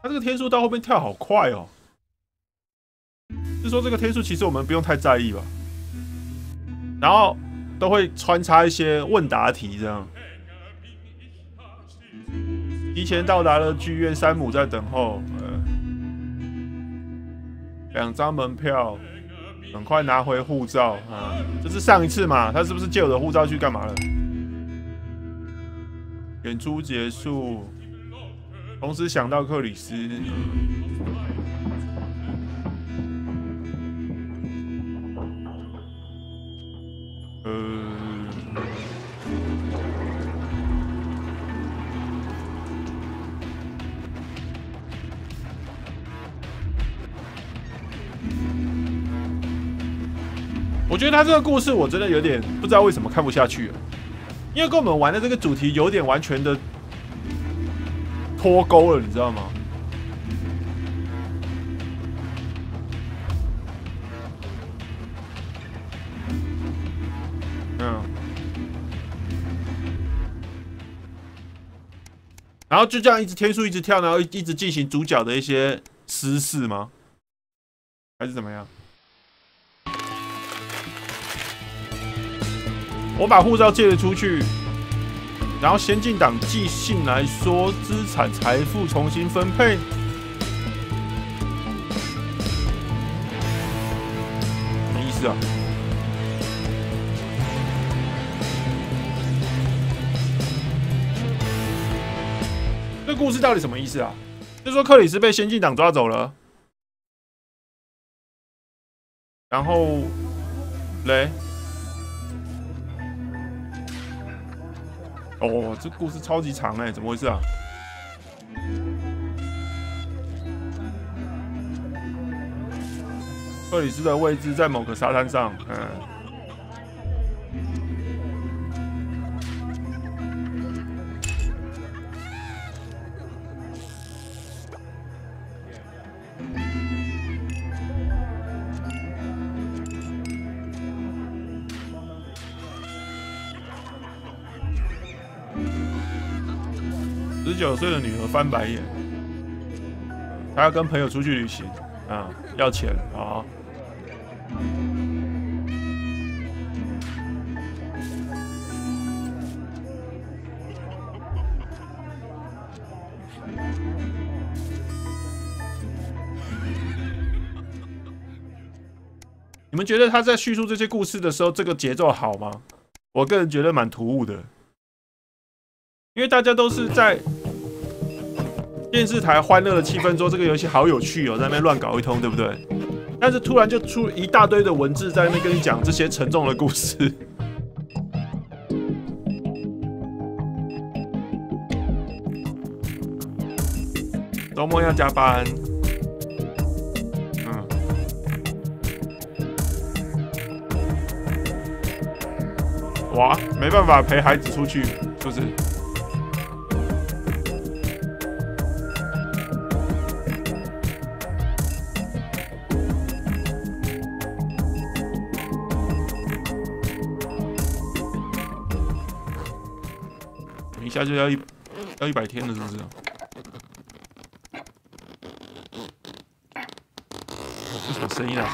它这个天数到后面跳好快哦。是说这个天数其实我们不用太在意吧？然后都会穿插一些问答题这样。提前到达了剧院，山姆在等候。2张门票，很快拿回护照啊！这是上一次嘛？他是不是借我的护照去干嘛了？演出结束，同时想到克里斯。我觉得他这个故事我真的有点不知道为什么看不下去了，因为跟我们玩的这个主题有点完全的脱钩了，你知道吗？然后就这样一直天数一直跳，然后一直进行主角的一些私事吗？还是怎么样？我把护照借了出去，然后先进党寄信来说资产财富重新分配。什么意思啊？这故事到底什么意思啊？就说克里斯被先进党抓走了，然后嘞？哦，这故事超级长哎，怎么回事啊？克里斯的位置在某个沙滩上，19岁的女儿翻白眼，她要跟朋友出去旅行，要钱啊。你们觉得他在叙述这些故事的时候，这个节奏好吗？我个人觉得蛮突兀的，因为大家都是在电视台欢乐的气氛说这个游戏好有趣哦，在那边乱搞一通，对不对？但是突然就出一大堆的文字在那边跟你讲这些沉重的故事。周末要加班，哇，没办法陪孩子出去，是不是？一下就要100天了，是不是？这什么声音啊？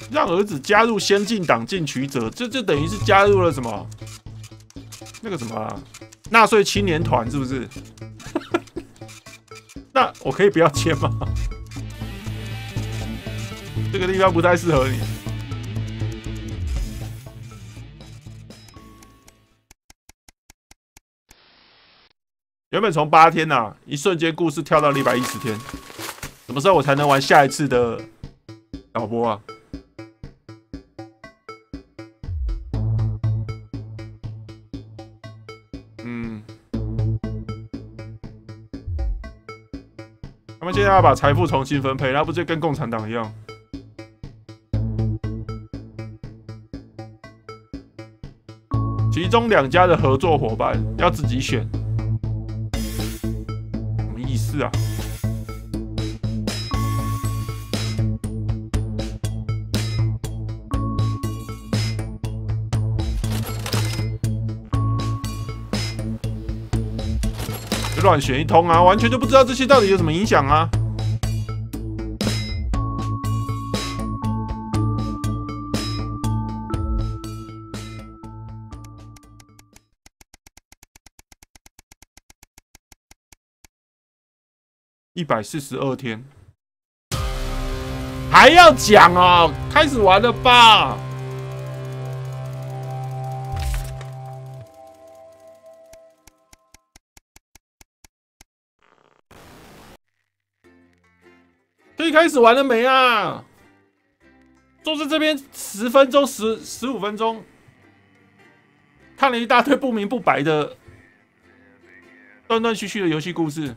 让儿子加入先进党进取者，这等于是加入了什么？那个什么、啊、纳粹青年团，是不是？那我可以不要签吗？这个地方不太适合你。原本从8天啊，一瞬间故事跳到了110天，什么时候我才能玩下一次的导播啊？他们现在要把财富重新分配，那不就跟共产党一样？其其中2家的合作伙伴要自己选，什么意思啊？就乱选一通啊，完全就不知道这些到底有什么影响啊！ 142天，还要讲哦？开始玩了吧？可以开始玩了没啊？坐在这边10分钟、15分钟，看了一大堆不明不白的、断断续续的游戏故事。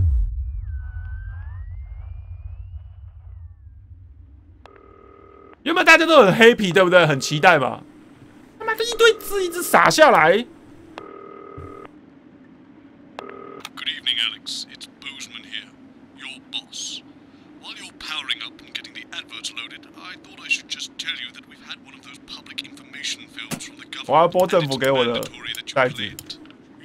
原本大家都很 happy， 对不对？很期待嘛。他妈的一堆字一直洒下来。Good evening, Alex. It's Bozeman here, your boss. While you're powering up and getting the adverts loaded, I thought I should just tell you that we've had one of those public information films from the government. 我要播政府给我的袋子。 You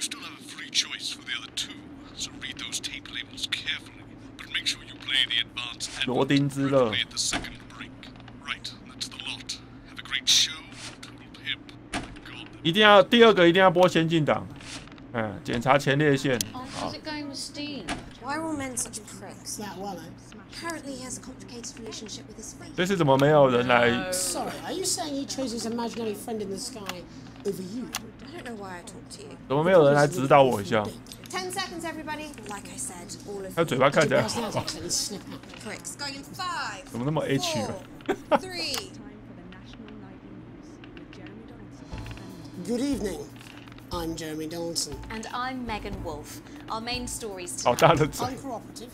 still have a free choice for the other 2, so read those tape labels carefully, but make sure you play the advanced advert 罗丁之乐。 at the second. Right, that's the lot. Have a great show, total pimp. God. 一定要第2个一定要播先进档。嗯，检查前列腺。好。 Why are all men such pricks? Yeah, well, apparently he has a complicated relationship with his face. 这次怎么没有人来？ Sorry, are you saying he chose his imaginary friend in the sky over you? I don't know why I talk to you. 怎么没有人来指导我一下？ 10 seconds, everybody. Like I said, all of 他嘴巴看起来好， pricks. Going in 5, 怎么那么 H 啊？ 4, 3. Good evening. I'm Jeremy Donaldson. And I'm Megan Wolfe. Our main stories 好 tonight. 大的嘴。 Uncooperative.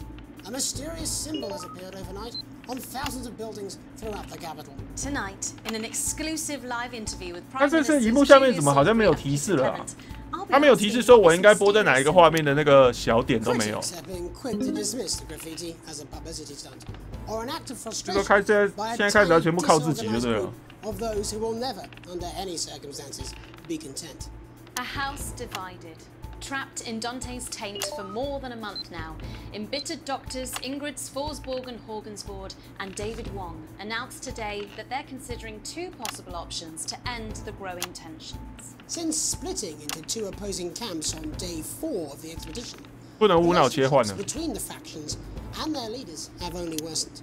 A mysterious symbol has appeared overnight on thousands of buildings throughout the capital. Tonight, in an exclusive live interview with 但 Prime 这次 Minister 荧幕下面 Julius 怎么好像没有 Salisbury 提示了啊？ I'll be 他没有提示说我应该播在哪一个画面的那个小点都没有。 Critics have been quick to dismiss the graffiti as a publicity stunt or an act of 这个 frustration 开现 by 在 a 开始要 tiny 全部靠自己就 disorganized 对了 group。of those who will never, under any circumstances, be content. A house divided. Trapped in Dante's taint for more than a month now, embittered doctors Ingrid Sforsborg and Horgensvoord and David Wong announced today that they're considering 2 possible options to end the growing tensions. Since splitting into 2 opposing camps on day 4 of the expedition, 不能无脑切换 relationships 的。 between the factions and their leaders have only worsened.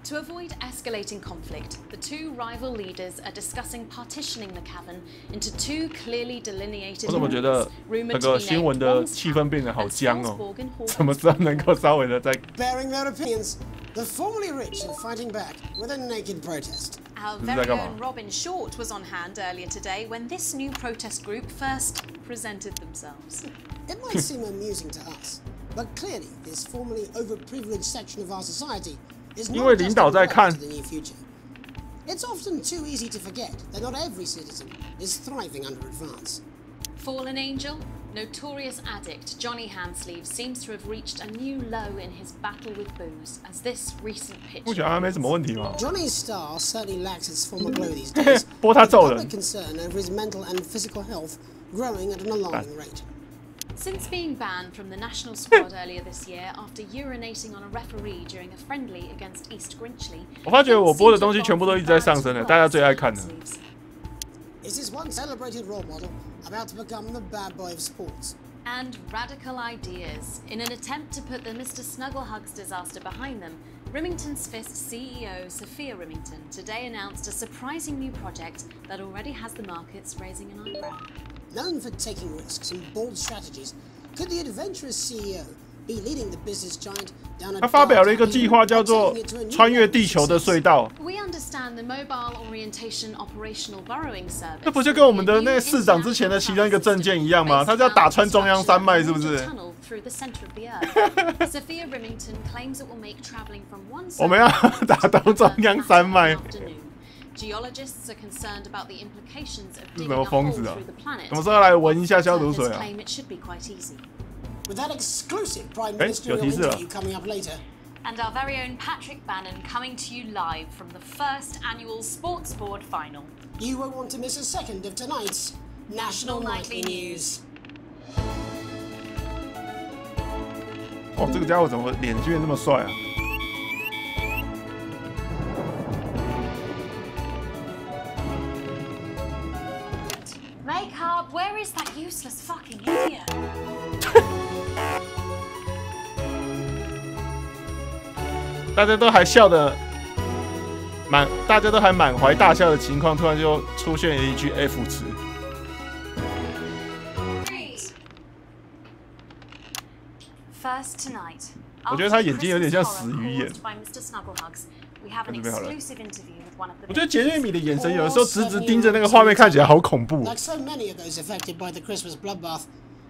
To avoid escalating conflict, the 2 rival leaders are discussing partitioning the cavern into 2 clearly delineated 我怎么觉得 rumored 那 to 个 be 新 named 闻的 Wong's 气氛变得好 and 僵哦 Salisbury and Horgensvoord. 怎么知道能够稍微的在 Bearing their opinions, the formerly rich are fighting back with a naked protest. Our This is very like a- own Robin Short was on hand earlier today when this new protest group first presented themselves. It might seem amusing to us, but clearly this formerly overprivileged section of our society is 因为 not 领 just 导在 a 看 to the near future. It's often too easy to forget that not every citizen is thriving under advance. Fallen angel, notorious addict Johnny Handsleeve seems to have reached a new low in his battle with booze as this recent 目 picture. 前还没什么问题嘛。 Johnny's star certainly lacks its former glow these days, 播他 with 揍人 public concern over his mental and physical health growing at an alarming rate. Since being banned from the national squad earlier this year after urinating on a referee during a friendly against East Grinchley, 我发觉我播的东西全部都一直在上升的，大家最爱看的。 Is this one celebrated role model about to become the bad boy of sports? and radical ideas. In an attempt to put the Mr. Snugglehugs disaster behind them, Rimington's Fist CEO Sophia Rimington today announced a surprising new project that already has the markets raising an eyebrow. Known for taking risks and bold strategies, could the adventurous CEO be leading the business giant down a 他发表了一个计划，叫做“穿越地球的隧道 We understand the Mobile Orientation Operational Burrowing ”，这 Service. 不就跟我们的那个市长之前的其中一个证件一样吗？他是要打穿中央山脉，是不是？ Through the center of the earth. Sophia Rimington claims it will make traveling from one 我们要打通中央山脉。 afternoon Geologists are concerned about the implications of 是 digging 什 a 么 hole 疯子啊？ through the planet. 什么时候来闻一下消毒水 Scientists 啊？ claim it should be quite easy. With that exclusive Prime 有 Ministerial 提示了。 interview coming up later. And our very own Patrick Bannon coming to you live from the first annual Sports Board final. You won't want to miss a second of tonight's National Nightly News. 哦，这个家伙怎么脸变这么帅啊？ Makeup, where is that useless fucking idiot? 大家都还笑得大家都还满怀大笑的情况，突然就出现了一句 F 词。First tonight. 我觉得他眼睛有点像死鱼眼。 We have an exclusive interview with one of the 我觉得杰瑞米的眼神有的时候直直盯着那个画面，看起来好恐怖。 Like so many of those affected by the Christmas bloodbath,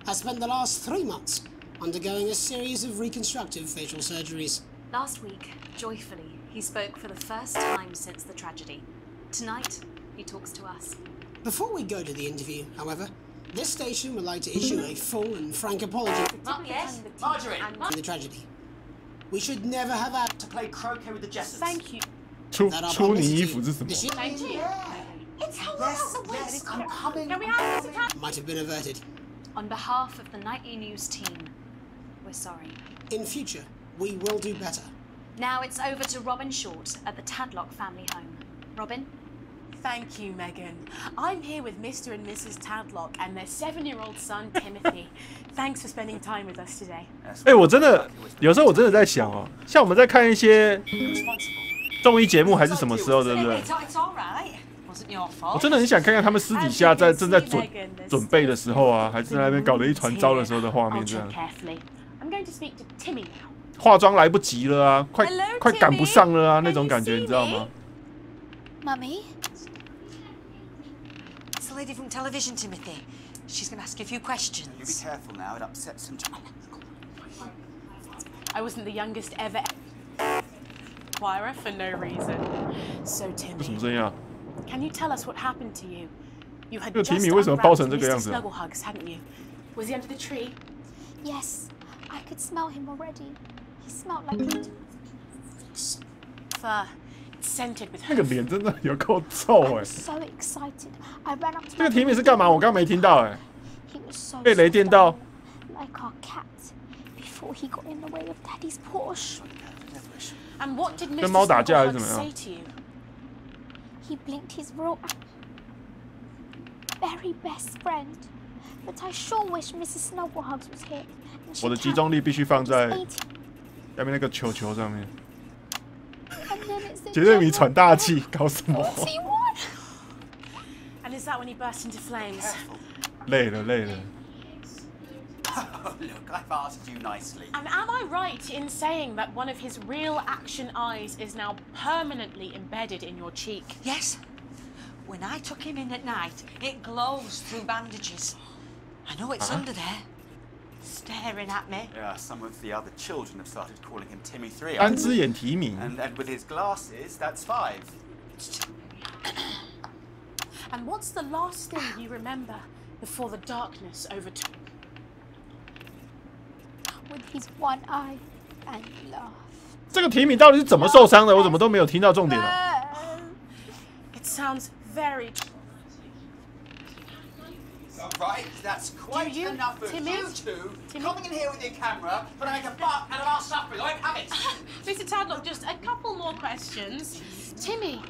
has spent the last 3 months undergoing a series of reconstructive facial surgeries. Last week, joyfully, he spoke for the first time since the tragedy. Tonight, he talks to us. Before we go to the interview, however, this station would like to issue a full and frank apology Yes, Marjorie. for the tragedy. We should never have had To play croquet with the Jessens. Thank you. 出你衣服是什么？ this year Yes, yes, I'm coming. might have been averted. On behalf of the Nightly News team, we're sorry. In future, we will do better. Now it's over to Robin Short at the Tadlock family home. Robin? Thank you, Megan. I'm here with Mr. and Mrs. Tadlock and their 7-year-old son, Timothy. Thanks for spending time with us today. 哎，我真的有时候我真的在想哦，像我们在看一些综艺节目还是什么时候，对不对？ It's all right. Wasn't your 我 fault. 真的很想看看他们私底下正在准备的时候啊，还是在那边搞得一团糟的时候的画面，这 I'll 样 tread carefully. I'm going to speak to Timmy now. 化妆来不及了啊，快 Hello, 快赶不上了啊， Timmy. 那种感觉 Can you 你知道 see 吗？ Mummy? It's the lady from television, Timothy. She's going to ask you a few questions. You be careful now, it upsets some. I wasn't the youngest ever acquirer for no reason. So, 这什 Timmy, 么声音啊？ can you tell us what happened to you? You had 这个 just 提米为什么包成 unwrapped 这个 Mr. 样子啊？ Snuggle Hugs, hadn't you? Was he under the tree? Yes, I could smell him already. He smelled like it. Fur. It's scented with 那个 her. 脸真的有够臭 I 哎 was！so excited. I ran up to 这个 my 提米是干嘛？我刚没听到哎。 He was so 被雷电到 like our cat before he got in the way of Daddy's Porsche. And what did Mr. 跟猫打架还是 Snuggle 怎么 Hugs 样？ say to you? He blinked his real very best friend. But I sure wish Mrs. Snugglehugs was here. And she 我的集中力必须放在 was 下面那个球球上面。 80, and then it's the 杰瑞米 general 喘大气，搞什么？ 41. And is that when he burst into flames? 累了累了。 Look, I've asked you nicely. And am I right in saying that one of his real action eyes is now permanently embedded in your cheek? Yes. When I took him in at night, it glows through bandages. I know it's under there, staring at me. Yeah, some of the other children have started calling him Timmy 3. 单只眼提米， And with his glasses, that's 5. And what's the last thing you remember before the darkness overtook? With his one eye and laugh. 这个提米到底是怎么受伤的？我怎么都没有听到重点啊！ It sounds very... Right, that's quite Do you, enough of Timmy? you two Timmy? coming in here with your camera, but I make a butt out of our suffering. I have it. Mr. Tadlock, just a couple more questions. Timmy,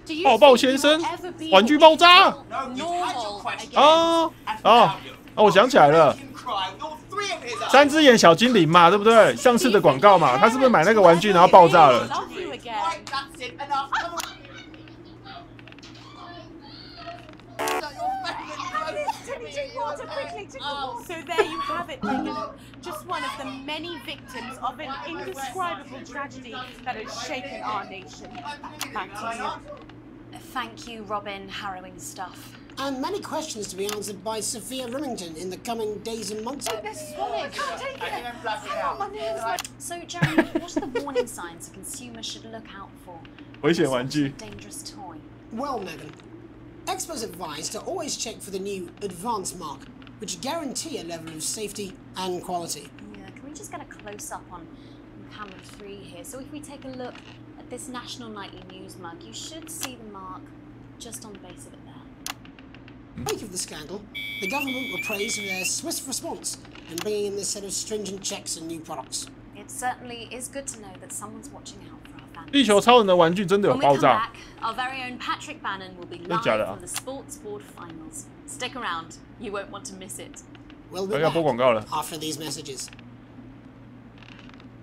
do you 抱抱 think 先 you 生 will ever be 玩具爆炸 No, you've had your normal question. again? 啊 And 哦 now you. 哦，我想起来了， Make him cry with all 3 of his eyes. 三只眼小精灵嘛，对不对？上次的广告嘛，他是不是买那个玩具然后爆炸了？ Love you again. Right, that's it. Enough. Come on. So there you have it, Megan. Just one of the many victims of an indescribable tragedy that has shaken our nation. Back to you. Thank you, Robin. Harrowing stuff. And many questions to be answered by Sophia Remington in the coming days and months. So, Jeremy, what are the warning signs a consumer should look out for? 危险玩具 Dangerous toy. Well, Megan, experts advise to always check for the new advanced mark, which guarantee a level of safety and quality. Yeah, can we just get a close-up on camera 3 here? So if we take a look at this National Nightly News mug, you should see the mark just on the base of it there. In the wake of the scandal, the government were praised for their swift response and bringing in this set of stringent checks and new products. It certainly is good to know that someone's watching out for our fans. 地球超人的玩具真的有 When we 爆 come 炸， back, our very own Patrick Bannon will be 真的 live 假的啊 from the Sports Board Finals. Stick around, you won't want to miss it. We'll be 要 back 播广告了。 after these messages.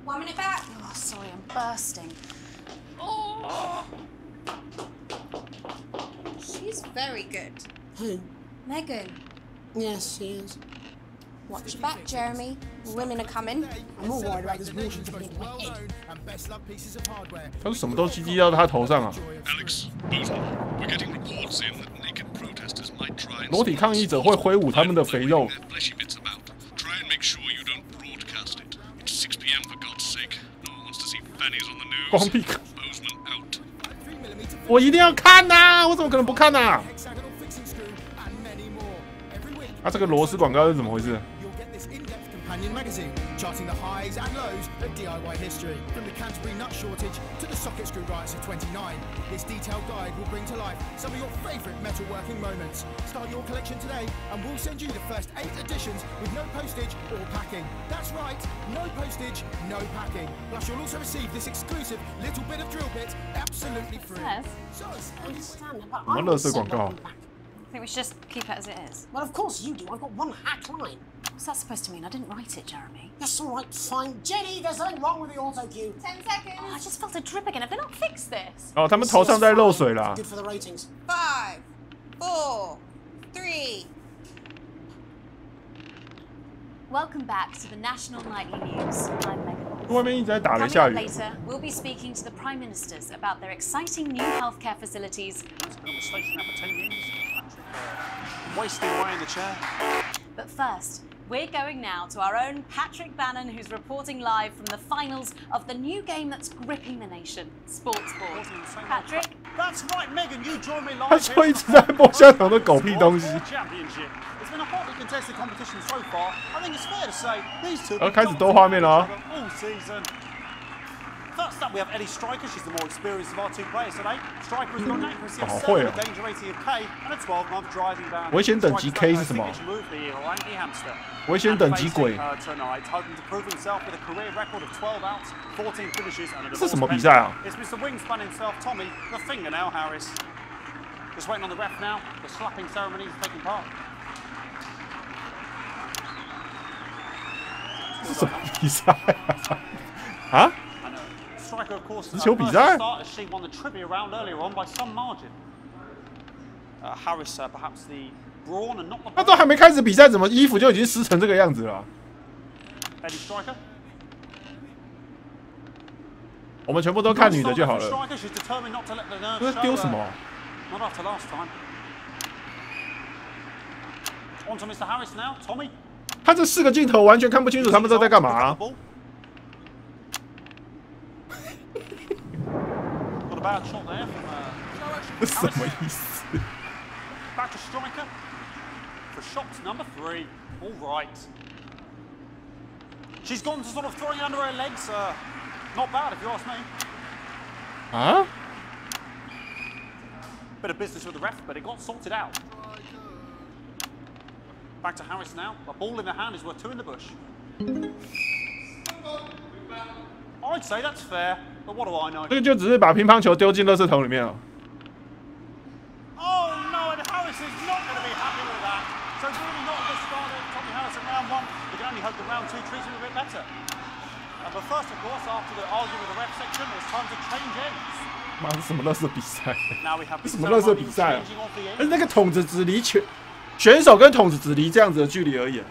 1 minute back. Oh, sorry, I'm bursting. She's very good. Who? Megan, Yes, she is. watch your back, Jeremy. Women are coming. I'm more worried about this water dripping into my head. 他是什么都滴到他头上啊？ Alex, Boozman, we're getting reports in that naked protesters might try and 裸体抗议者会挥舞他们的肥肉。 their fleshy bits about. Try and make sure you don't broadcast it. It's 6 p.m. for God's sake. No one wants to see fannies on the news. 光屁股， Boozman out. 我一定要看呐、我怎么可能不看呐、这个螺丝广告是怎么回事？ Companion magazine, charting the highs and lows of DIY history, from the Canterbury nut shortage to the socket screw riots of '29. This detailed guide will bring to life some of your favourite metalworking moments. Start your collection today, and we'll send you the first 8 editions with no postage or packing. That's right, no postage, no packing. Plus, you'll also receive this exclusive little bit of drill bit absolutely free. Yes. So, I understand, but 什么 I'm 垃圾 so 广告？ welcome back. I think we should just keep it as it is. Well, of course you do. I've got one hack line. What's that supposed to mean? I didn't write it, Jeremy. That's all right, fine. Jenny, there's something wrong with the auto cue. 10 seconds. Oh, I just felt a drip again. Have they not fixed this? 哦，他们头上在漏水啦 Good。for the ratings. 5, 4, 3. Welcome back to the National Nightly News. I'm Megan. 外面一直在打雷 Coming 下 up 雨。 later, we'll be speaking to the Prime Ministers about their exciting new healthcare facilities. Wasting away in the chair. But first, we're going now to our own Patrick Bannon, who's reporting live from the finals of the new game that's gripping the nation, Sports Board. Patrick? That's right, Megan. You join me 他 live 说一直在播相同的狗屁东西。 Championship. It's been a hotly contested competition so far. I think it's fair to say these two. 开始多画面了哦。 All season. First up, we have Ellie Striker. She's the more experienced of our 2 players today. Striker has got an accuracy of 好 7, 会 a 哦。 danger rating of K, and a 12-month driving ban. 危险等级 K 是什么？ Move, the lanky hamster. 危险等级鬼。 Tonight, hoping to prove himself with a career record of 12 outs, 14 finishes, and a 这是什 divorce 么比 pen. 赛啊？ It's Mr. Wingspan himself, Tommy, the fingernail Harris. Just waiting on the ref now. The slapping ceremony is taking part. 这是什么比赛啊？啊？ Striker, of course, 直球比赛？ start as she won the trivia round earlier on by some margin. Harris, perhaps the brawn and not the. 他都还没开始比赛，怎么衣服就已经湿成这个样子了？ Eddie Striker. 我们全部都看女的就好了。 Striker, she's determined not to let the nerves 这是 show, 丢什么？ Not after last time. On to Mr. Harris now, Tommy. 他这4个镜头完全看不清楚他们都在干嘛。 Got a bad shot there from. 这什么意思？ Back to Striker for shot number 3. All right. She's gone to sort of throwing it under her legs. Not bad if you ask me. 啊？ Bit of business with the ref, but it got sorted out. Back to Harris now. A ball in the hand is worth 2 in the bush. I'd say that's fair, but what do I know? 这个就只是把乒乓球丢进垃圾桶里面了。 Oh no, and Harris is not going to be happy with that. So really not a good start at Tommy Harris in round 1. We can only hope that round 2 treats him a bit better. But first, of course, after the argument with the ref section, it's time to change ends. 妈，这什么垃圾比赛？ Now we have 这 the 什么垃圾 ceremony 比赛啊 changing of the 而 ends. 那个筒子只离选手跟筒子只离这样子的距离而已，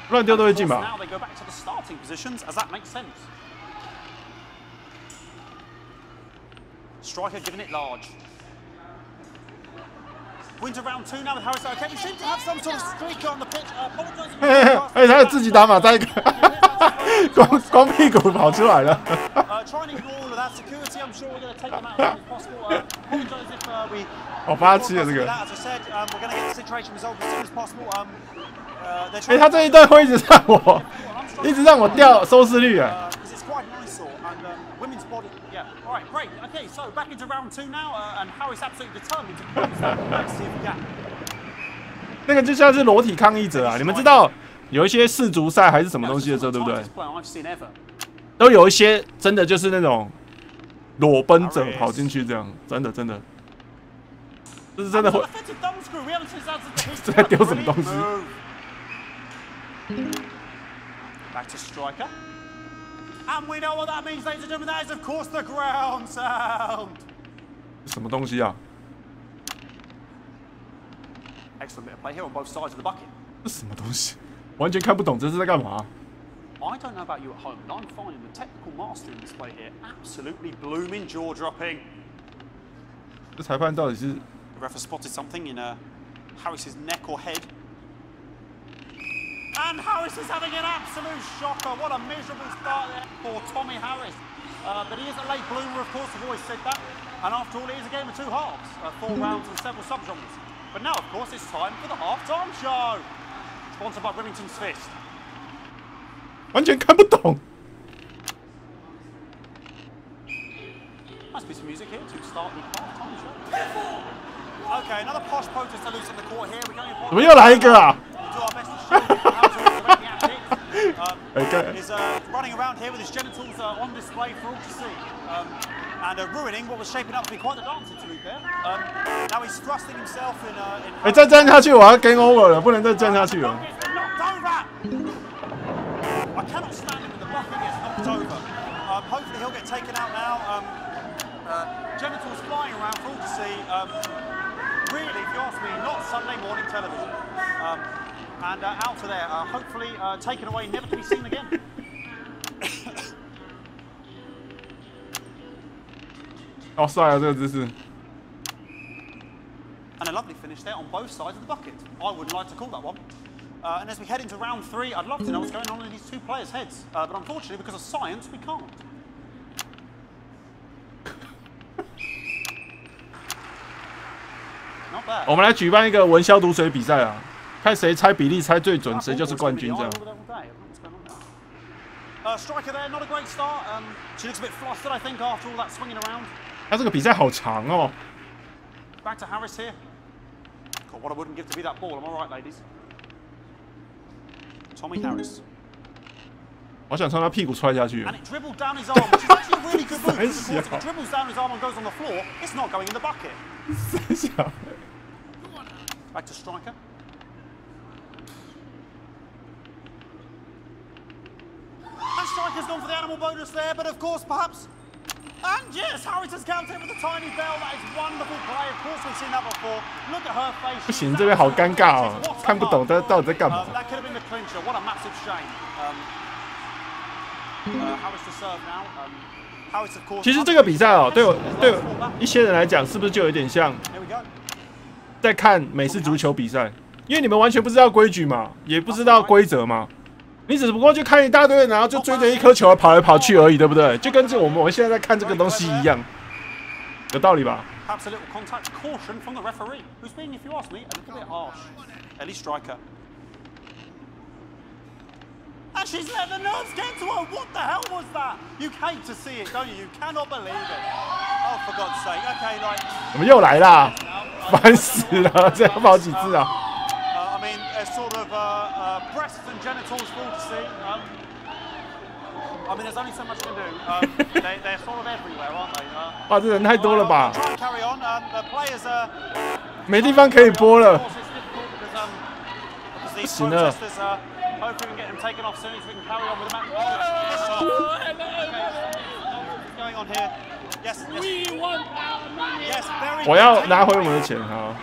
乱丢都会进吧？ Now they go back to the starting positions, as that makes sense. Striker giving it large. Winter round 2 now with Harris. Okay, we seem to have some sort of streaker on the pitch. Apologising. 而且他自己打马赛克，光屁股跑出来了。 Try and ignore all of that security. I'm sure we're going to take them out as soon as possible. Apologise if 好霸气啊这个！ As I said, we're going to get the situation resolved as soon as possible. 哎，他这一段会一直让我掉收视率啊！ It's quite an eyesore, and women's body. Yeah. All right, great. Okay, so back into round 2 now, and Harry's absolutely determined to close that massive gap. 那个就像是裸体抗议者啊！你们知道有一些世足赛还是什么东西的时候，对不对？都有一些真的就是那种裸奔者跑进去这样，真的，这是真的会。这在丢什么东西？ Back to striker. And we know what that means, ladies and gentlemen. That is, of course, the ground sound. 什么东西啊？ Excellent bit of play here on both sides of the bucket. 这什么东西？完全看不懂这是在干嘛。 I don't know about you at home, but I'm finding the technical mastery in this play here absolutely blooming jaw-dropping. 这裁判到底是？ The ref has spotted something in Harris's neck or head. And Harris is having an absolute shocker. What a miserable start there for Tommy Harris. But he is a late bloomer, of course. I've always said that. And after all, it is a game of 2 halves, 4 rounds and several subgenres. But now, of course, it's time for the half-time show. Sponsored by Remington's Fist. 完全看不懂。 Must be some music here to start the half-time show. Okay, another posh protest to loose on the court here. We're going to 怎么又来一个啊？ do our best to show you how to correct the antics. Is running around here with his genitals on display for all to see. And ruining what was shaping up to be quite the dance interlude there. Now he's thrusting himself in. 哎，再站下去我要 game over 了，不能再站下去了。 I cannot stand him when the bucket gets knocked over. Hopefully he'll get taken out now. Genitals flying around for all to see. Really, if you ask me, not Sunday morning television. And out of there, hopefully taken away, never to be seen again. 好帅啊，这个姿势！ And a lovely finish there on both sides of the bucket. I would like to call that one. And as we head into round 3, I'd love to know what's going on in these 2 players' heads. But unfortunately, because of science, we can't. Not bad. 我们来举办一个闻消毒水比赛啊，看谁猜比例猜最准，谁就是冠军这样。 Striker there, not a great start. She looks a bit flustered, I think, after all that swinging around. 他这个比赛好长哦。 Back to Harris here. God, what I wouldn't give to be that ball. Am I right, ladies? Tommy Harris. 我想从他屁股踹下去。 And it dribbled down his arm, which is actually a really good move. Because of course, if it dribbles down his arm and goes on the floor, it's not going in the bucket. Back to striker. And striker's gone for the animal bonus there, but of course, perhaps. And yes, Harris has counted with a tiny bell. That is wonderful play. Of course, we've seen that before. Look at her face. 不行，这边好尴尬哦，看不懂他到底在干嘛。 That could have been the clincher. What a massive shame. Harris to serve now. Harris, of course. 其实这个比赛哦，对一些人来讲，是不是就有点像在看美式足球比赛？因为你们完全不知道规矩嘛，也不知道规则嘛。 你只不过就看一大堆，然后就追着一颗球跑来跑去而已，对不对？就跟我们现在在看这个东西一样，有道理吧 Perhaps a little contact caution from the referee, who's being, if you ask me, a little bit harsh. Ellie Striker. And she's let the nerves get to her. What the hell was that? You hate to see it, don't you? You cannot believe it. Oh, for God's sake. Okay, like. 我们又来啦，烦死了，这要跑几次啊？ I mean, sort of breasts and genitals for all to see. I mean, there's only so much you can do. They're sort of everywhere, aren't they? 哇，这人太多了吧？ Try and carry on. The players 没地方可以播了。 Because these protesters hopefully we can get them taken off soon so we can carry on with the match. What's going on here? Yes, yes. We want our money. Yes, very. 我要拿回我们的钱哈。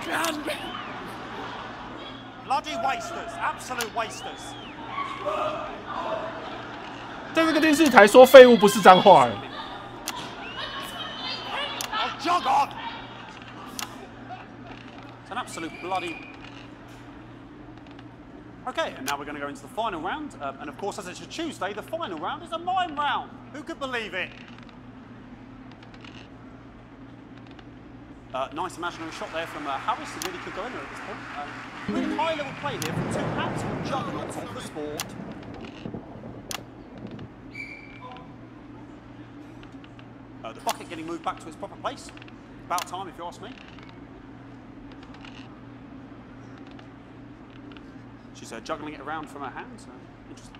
Bloody wasters, absolute wasters. 在这个电视台说废物不是脏话哎。Oh, jog on! It's an absolute bloody. Okay, and now we're going to go into the final round. And of course, as it's a Tuesday, the final round is a mime round. Who could believe it? Nice imaginary shot there from Harris, who really could go in there at this point. Really high level play here from two absolute juggernauts of the sport. The bucket getting moved back to its proper place. About time, if you ask me. She's juggling it around from her hands. Interesting.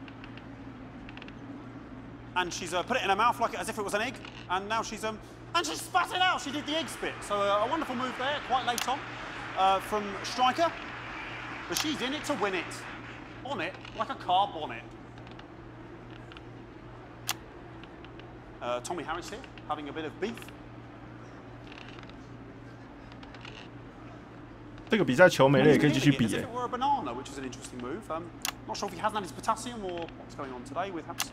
And she's put it in her mouth like as if it was an egg. And now she's spat it out. She did the egg spit. So a wonderful move there, quite late on, from Striker. But she's in it to win it. On it, like a car bonnet. Tommy Harris here, having a bit of beef. 这个比赛球没了也可以继续比耶。 Or a banana, which is an interesting move. Not sure if he hasn't had his potassium or what's going on today with Harris.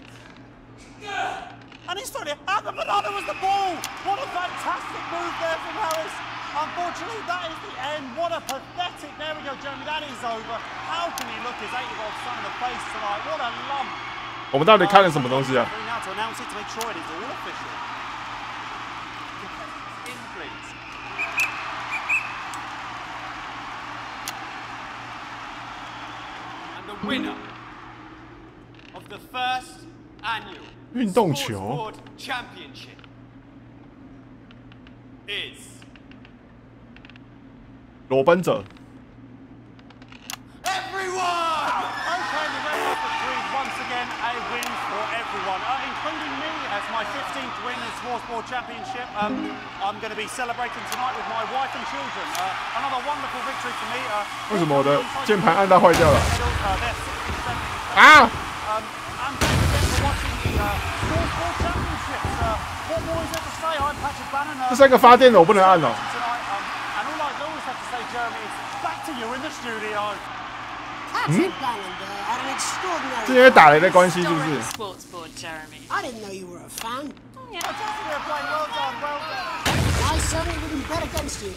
And he's throwing it, and the banana was the ball! What a fantastic move there from Harris. Unfortunately, that is the end. What a pathetic, there we go, Jeremy, that is over. How can he look his 8-year-old son in the face tonight? What a lump. 我们到底看了什么东西啊？ Now to announce it to make sure it is all official. In, please. And the winner of the first annual 运动球 Sports Board Championship is 裸奔者。 Everyone! Okay, the Red Rocket Creed once again a win for everyone, including me as my 15th win in the Sports Board Championship. I'm going to be celebrating tonight with my wife and children. Another wonderful victory for me. 为什么我的键盘按到坏掉了？啊！ And thanks again for watching the Sports Board Championships. What more is there to say? I'm Patrick Bannon. 这三个发电的我不能按哦。 And all I always have to say, Jeremy, is back to you in the studio. Patrick Bannon had an extraordinary. 是因为打雷的关系是不是？ Sports board, Jeremy. I didn't know you were a fan. Fantastic play, well done, well done. I certainly wouldn't bet against you.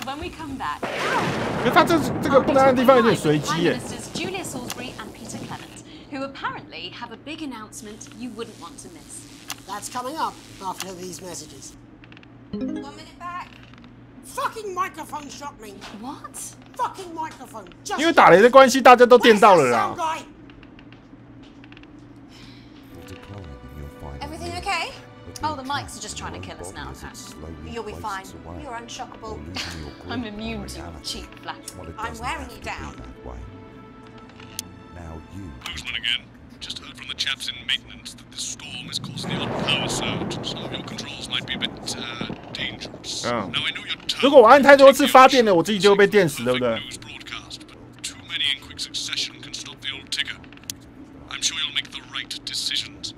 When we come back, 因为他这个不能按的地方有点随机耶。 Ministers Julia Salisbury and Peter Clement, who apparently have a big announcement you wouldn't want to miss. That's coming up after these messages. 1 minute back. Fucking microphone shot me. What? Fucking microphone. Just 因为打雷的关系，大家都电到了啦。 Everything okay? Oh, the mics are just trying to kill us now, apparently. You'll be fine. You're unshockable. I'm immune to cheap flattery. I'm wearing you down. Boozman again. Just heard from the chaps in maintenance that this storm is causing the odd power surge. Some of your controls might be a bit dangerous. Now I know you're 如果我按太多次发电了，我自己就会被电死，对不对？ news broadcast, but too many in quick succession can stop the old ticker. I'm sure you'll make the right decisions.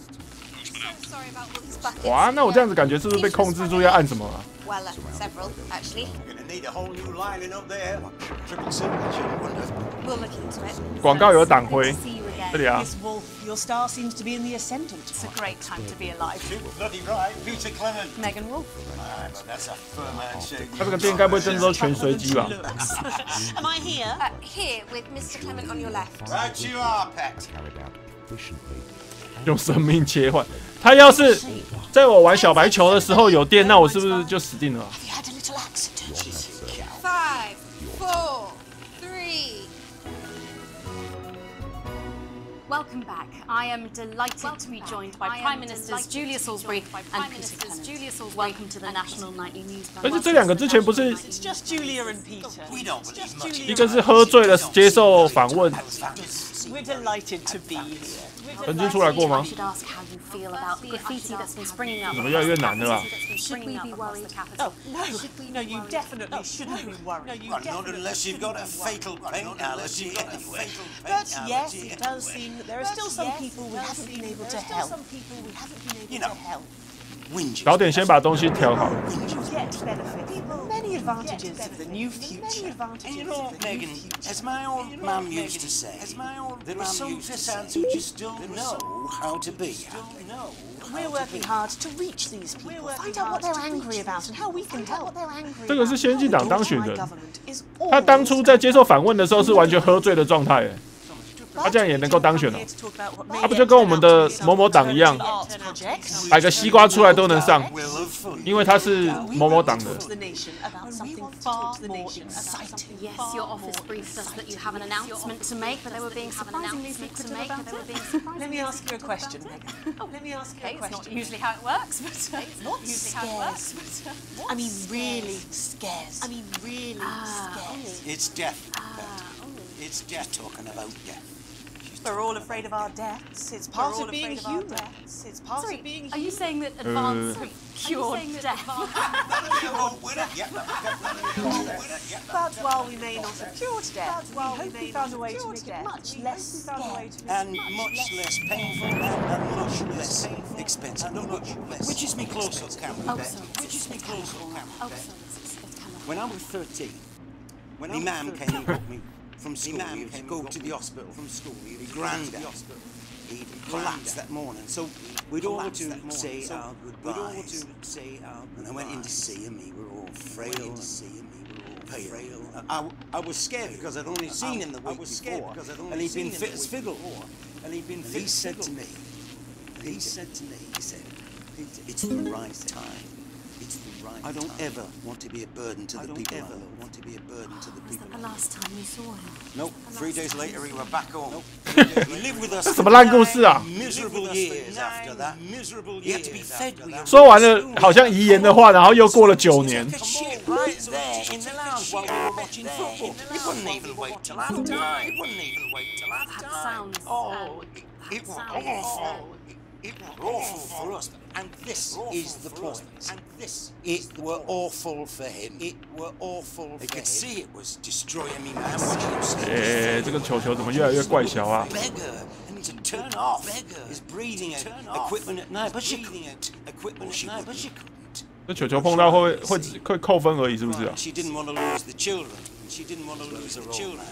Boozman out. Sorry about all these buckets. 哇，那我这样子感觉是不是被控制住要按什么啊？ Well, several, actually. You're gonna need a whole new lining up there. Triple signature, wonder. We'll look into it. 广告有党徽， See you again. 这里啊。 Miss Wolf, your star seems to be in the ascendant. It's a great time to be alive. Bloody right, Peter Clement. Megan Wolf. That's a firm handshake. 他这个电该不会真的都全随机吧？ Am I here? Here, with Mr. Clement on your left. Right you are, Pet. 用生命切换。他要是在我玩小白球的时候有电，那我是不是就死定了？ You had a little accident. 5, 4, 3. Welcome back. I am delighted to be joined by Prime Ministers Julia Salisbury and Peter Clement. Welcome to the National Nightly News. 而且这两个之前不是 It's just Julia and Peter. We don't believe much. 一个是喝醉了接受访问， We're delighted to be here. 曾经出来过 I 吗？ should ask how you feel about graffiti that's been springing up. 怎么越来越难了啦？ Should we be worried? Oh, no, you definitely shouldn't be worried. No, you Well, not definitely unless you've got a fatal paint allergy anyway. But yes, it does seem that there are still some people we haven't been able to help. You know, whinging. 早点先把东西调好。 You get benefit. Many advantages of the new future. And you know, Megan, as my old mum used to say, there are some fans who just don't know how to be happy. We're working hard to reach these people, find out what they're angry about and how we can help. 这个是先进党当选人， Government is 他当初在接受访问的时候是完全喝醉的状态，哎，他这样也能够当选哦。他不就跟我们的某某党一样，摆个西瓜出来都能上，因为他是某某党的。 Yes, your office briefed us that you have an announcement to make, but they were being surprisingly secretive about it. Let me ask you a question, Megan. Let me ask you a question. It's not usually how it works, but What scares? I mean, really scares. I mean, really scares. It's death. It's death talking about death. We're all afraid of our deaths. It's part of being human. It's part of being human. are you saying that advanced cured death? But while we may not have cured death, we hope we found a way to make it much less scary. And much less painful and much less expensive. No, much less. Which is me close-up camera. Which is me close-up camera. When I was 13, my mum came and got me from school. He'd go to the hospital from school. He'd granddad. He'd collapsed that morning. So we'd all to say our goodbyes. And I went in to see him. We were all frail. Pale. I was scared because I'd only seen him the week before. And he'd been fit as fiddle. And he said to me, he said, it's the right time. I don't ever want to be a burden to the people. Was that the last time you saw him? Nope. 3 days later, we were back home. He lived with us 什么烂故事啊！ miserable years after that. He had to be fed. 说完了，好像遗言的话，然后又过了9年。 Right there in the lounge while we were watching football. He wouldn't even wait till half time. Oh, it was awful. It was awful for us. And this is the point. It were awful for him. It were awful for him. They could see it was destroying me, man. Watching him see. 这个球球怎么越来越怪小啊 Beggar and to turn off his breathing equipment at night, but she couldn't. 这球球碰到会扣分而已，是不是啊？ She didn't want to lose the children. She didn't want to lose her children.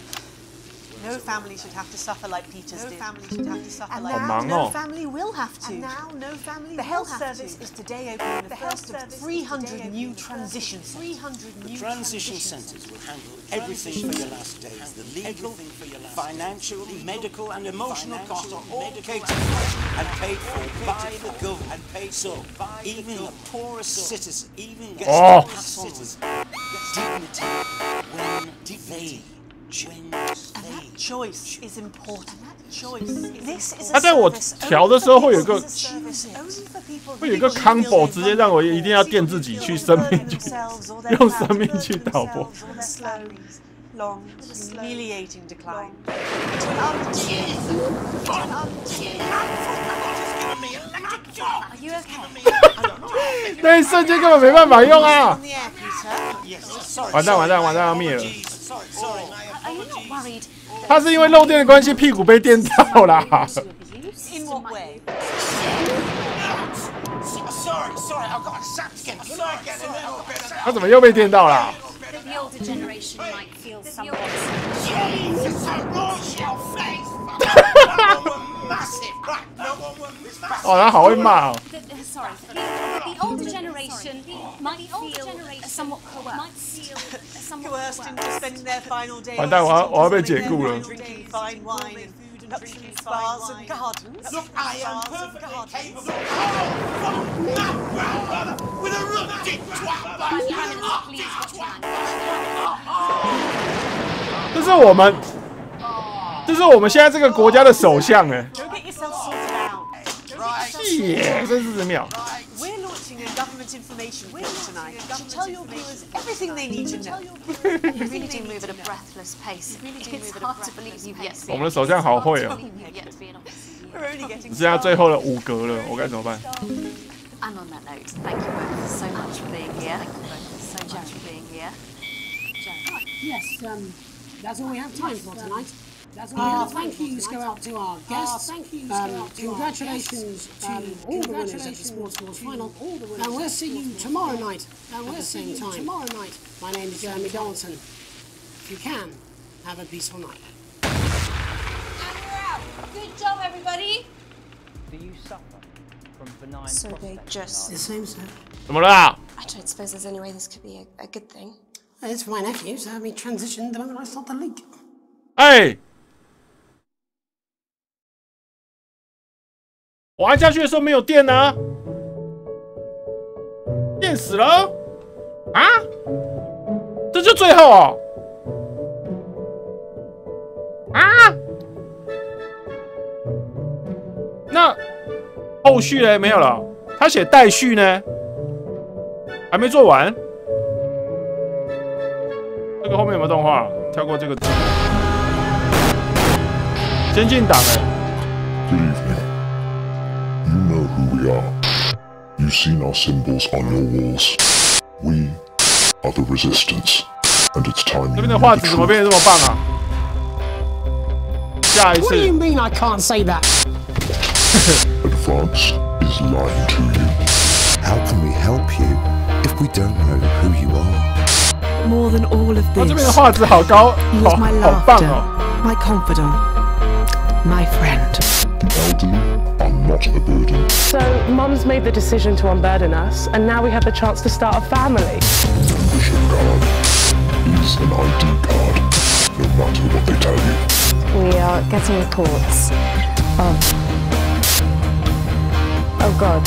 No family should have to suffer like Peter's did. No family should have to suffer like Peter's. No family will have to. And now no family The health service is today opening the first of 300 new transition centres. The transition centres will handle everything for your last days. The legal, financial, medical and emotional costs are all catered for and paid for by the government. So even the poorest citizen gets to pass on with dignity when they And that choice is important. This is 他在我调的时候会有一个 combo， 直接让我一定要垫自己去生命去用生命去导播。 Long, humiliating decline. 那一瞬间根本没办法用啊！完蛋，要灭了。他是因为漏电的关系，屁股被电到啦。In what way? Sorry, I got sacked again. 他怎么又被电到啦？ The older generation might feel somewhat. Oh, 他好会骂哦。 Sorry, the older generation might feel somewhat coerced into spending their final days. 完蛋，我要被解雇了。 Drinking fine wine and luxury spas and gardens. Look, I am perfectly capable with a rugby twat. 这是我们现在这个国家的首相哎。 Go get yourself sorted out. 耶，真是妙。 We're launching a government information bill tonight to tell your viewers everything they need to know. You really do move at a breathless pace. It's hard to believe you've yet 我们的首相好会哦。 We're only getting 只剩下最后的5格了，我该怎么办？ And on that note, thank you both so much for being here. Yes, that's all we have time for tonight. Thank yous go out to our guests. Congratulations to all the winners at the Sports Wars final. And we'll see you tomorrow night at the same time. My name is Jeremy Donaldson. If you can, have a peaceful night. And we're out. Good job, everybody. Do you suffer from benign So they just... The same, sir. 怎么了啊？ I don't suppose there's any way this could be a good thing. It's for my nephew, so we transitioned the moment I saw the leak. 哎。我按下去的时候没有电啊，电死了啊！这就最后哦啊！那后续呢？没有了。他写待续呢，还没做完。这个后面有没有动画？跳过这个字。先进档哎。Good evening. You know who we are. You've seen our symbols on your walls. We are the resistance, and it's time. 这边的画质怎么变得这么棒啊？下一次。 What do you mean I can't say that? Advance is lying to you. How can we help you if we don't know who you are? More than all of this, 这边的画质好高，好棒哦！ my confidant, my friend. The elderly are not a burden. So, Mum's made the decision to unburden us, and now we have the chance to start a family. The membership card is an ID card, no matter what they tell you. We are getting reports of, oh God,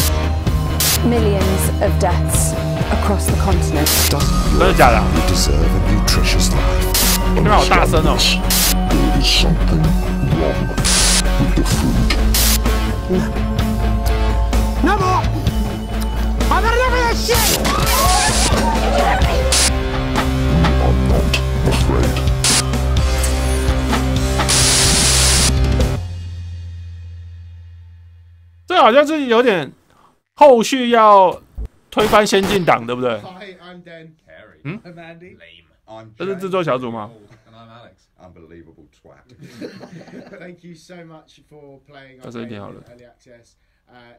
millions of deaths across the continent. Doesn't your family deserve a nutritious life? There is something wrong with the food. No more! I've had enough of this shit! We are not afraid. 这好像是有点后续要推翻先进党，对不对？ Hi, I'm Dan Carey. 嗯 I'm Andy. Lame. I'm 这是制作小组吗？ And I'm Alex. Unbelievable twat. Thank you so much for playing our game in early access.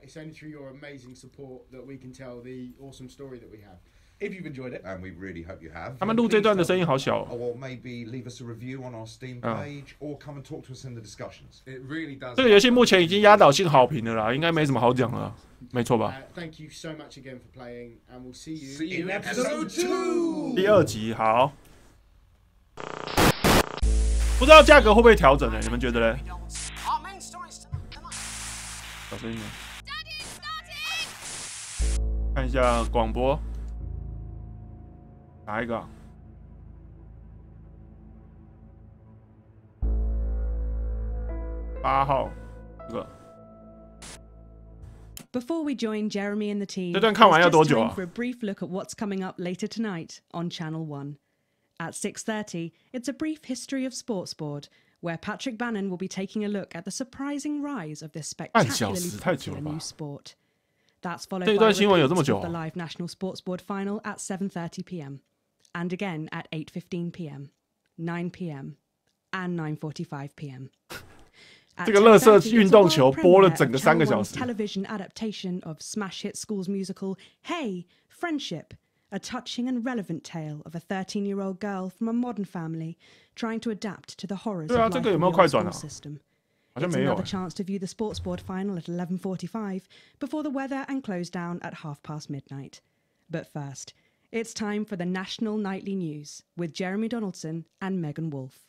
It's only through your amazing support that we can tell the awesome story that we have. If you've enjoyed it, and we really hope you have, 他们录这段的声音好小哦。 or maybe leave us a review on our Steam page, or come and talk to us in the discussions. It really does. 这个游戏目前已经压倒性好评了啦，应该没什么好讲了，没错吧？ Thank you so much again for playing, and we'll see you in episode 2. 第2集好，不知道价格会不会调整呢？你们觉得呢？小声一点。看一下广播，哪一个啊？8号，这个。 Before we join Jeremy and the team, 这段看完要多久啊？ it's just time for a brief look at what's coming up later tonight on Channel 1. At 6:30, it's a brief history of sports board, where Patrick Bannon will be taking a look at the surprising rise of this spectacularly popular new sport. That's followed by a repeat of the live national sports board final at 7:30 p.m. and again at 8:15 p.m., 9 p.m. and 9:45 p.m. 这个垃圾运动球播了整个3个小时。 Television adaptation of smash hit schools musical Hey, Friendship, a touching and relevant tale of a 13-year-old girl from a modern family trying to adapt to the horrors of life in the old school system. It's another chance to view the sports board final at 11:45 before the weather and close down at midnight. But first, it's time for the National Nightly News with Jeremy Donaldson and Megan Wolfe.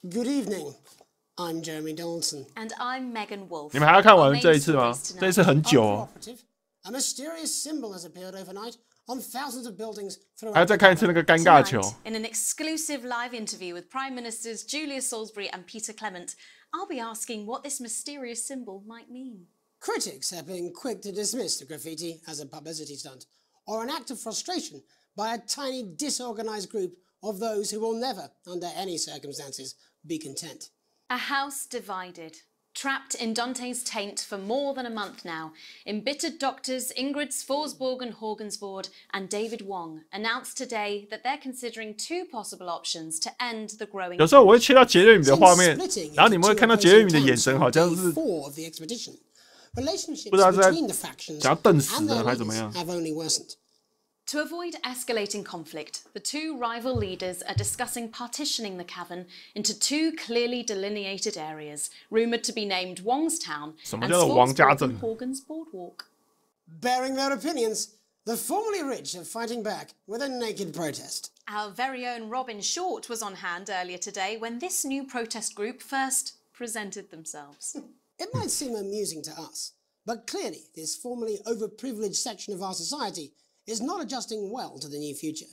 Good evening. I'm Jeremy Donaldson. And I'm Megan Wolfe. 你们还要看完这一次吗？这一次很久哦。 A mysterious symbol has appeared overnight on thousands of buildings throughout. 还要再看一次那个尴尬球。 In an exclusive live interview with Prime Ministers Julia Salisbury and Peter Clement, I'll be asking what this mysterious symbol might mean. Critics have been quick to dismiss the graffiti as a publicity stunt or an act of frustration by a tiny disorganized group of those who will never, under any circumstances, be content. A house divided. Trapped in Dante's taint for more than a month now, embittered doctors Ingrid Forsborg Horgensvord and David Wong announced today that they're considering 2 possible options to end the growing. 有时候我会切到杰瑞米的画面，然后你们会看到杰瑞米的眼神好像是不知道是在想要瞪死人还是怎么样。 To avoid escalating conflict, the 2 rival leaders are discussing partitioning the cavern into 2 clearly delineated areas, rumoured to be named Wongstown and Salisbury Horgan's Boardwalk. Bearing their opinions, the formerly rich are fighting back with a naked protest. Our very own Robin Short was on hand earlier today when this new protest group first presented themselves. It might seem amusing to us, but clearly this formerly overprivileged section of our society is not adjusting well to the new future.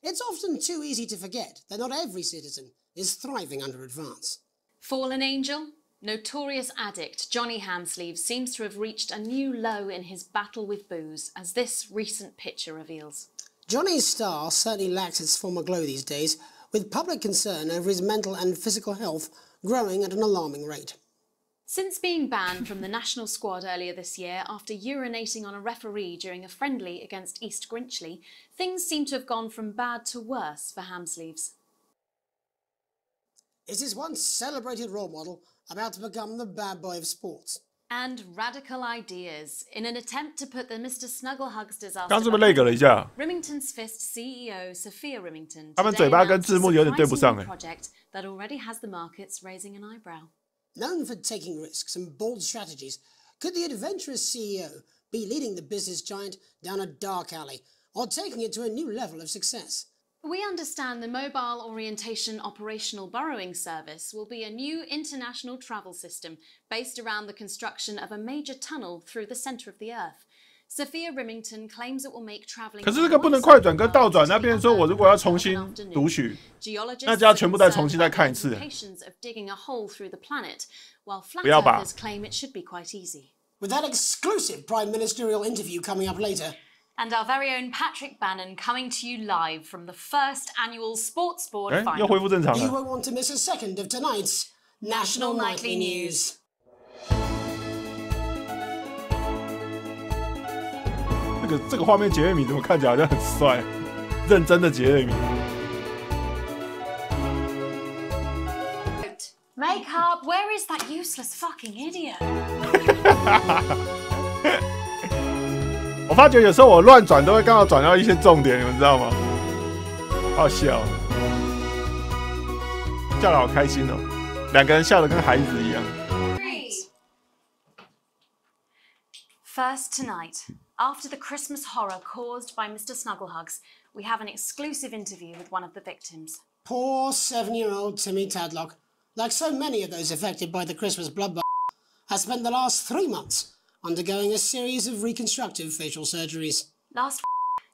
It's often too easy to forget that not every citizen is thriving under advance. Fallen angel? Notorious addict Johnny Hamsleeve seems to have reached a new low in his battle with booze, as this recent picture reveals. Johnny's star certainly lacks its former glow these days, with public concern over his mental and physical health growing at an alarming rate. Since being banned from the national squad earlier this year after urinating on a referee during a friendly against East Grinchley, things seem to have gone from bad to worse for Hamsleeves. Is his once celebrated role model about to become the bad boy of sports? And radical ideas. In an attempt to put the Mr. Snugglehugs disaster 刚是不是那个了一下 Remington's Fist CEO Sophia Remington 他们嘴巴跟字幕有点对不上哎。 project that already has the markets raising an eyebrow. Known for taking risks and bold strategies, could the adventurous CEO be leading the business giant down a dark alley or taking it to a new level of success? We understand the Mobile Orientation Operational Borrowing Service will be a new international travel system based around the construction of a major tunnel through the centre of the Earth. Sophia Remington claims it will make travelling. 可是这个不能快转跟倒转，那边说我如果要重新读取，那就要全部再重新再看一次。不要吧。 With that exclusive prime ministerial interview coming up later. And our very own Patrick Bannon coming to you live from the first annual Sports Board final. 又恢复正常了。 You won't want to miss a second of tonight's National Nightly News. 这个画面，杰瑞米怎么看起来好像很帅？认真的杰瑞米。 Make up! Where is that useless fucking idiot? 我发觉有时候我乱转都会刚好转到一些重点，你们知道吗？好笑，笑得好开心哦，两个人笑得跟孩子一样。First tonight, after the Christmas horror caused by Mr. Snugglehugs, we have an exclusive interview with one of the victims. Poor 7-year-old Timmy Tadlock, like so many of those affected by the Christmas bloodbath, has spent the last 3 months undergoing a series of reconstructive facial surgeries. Last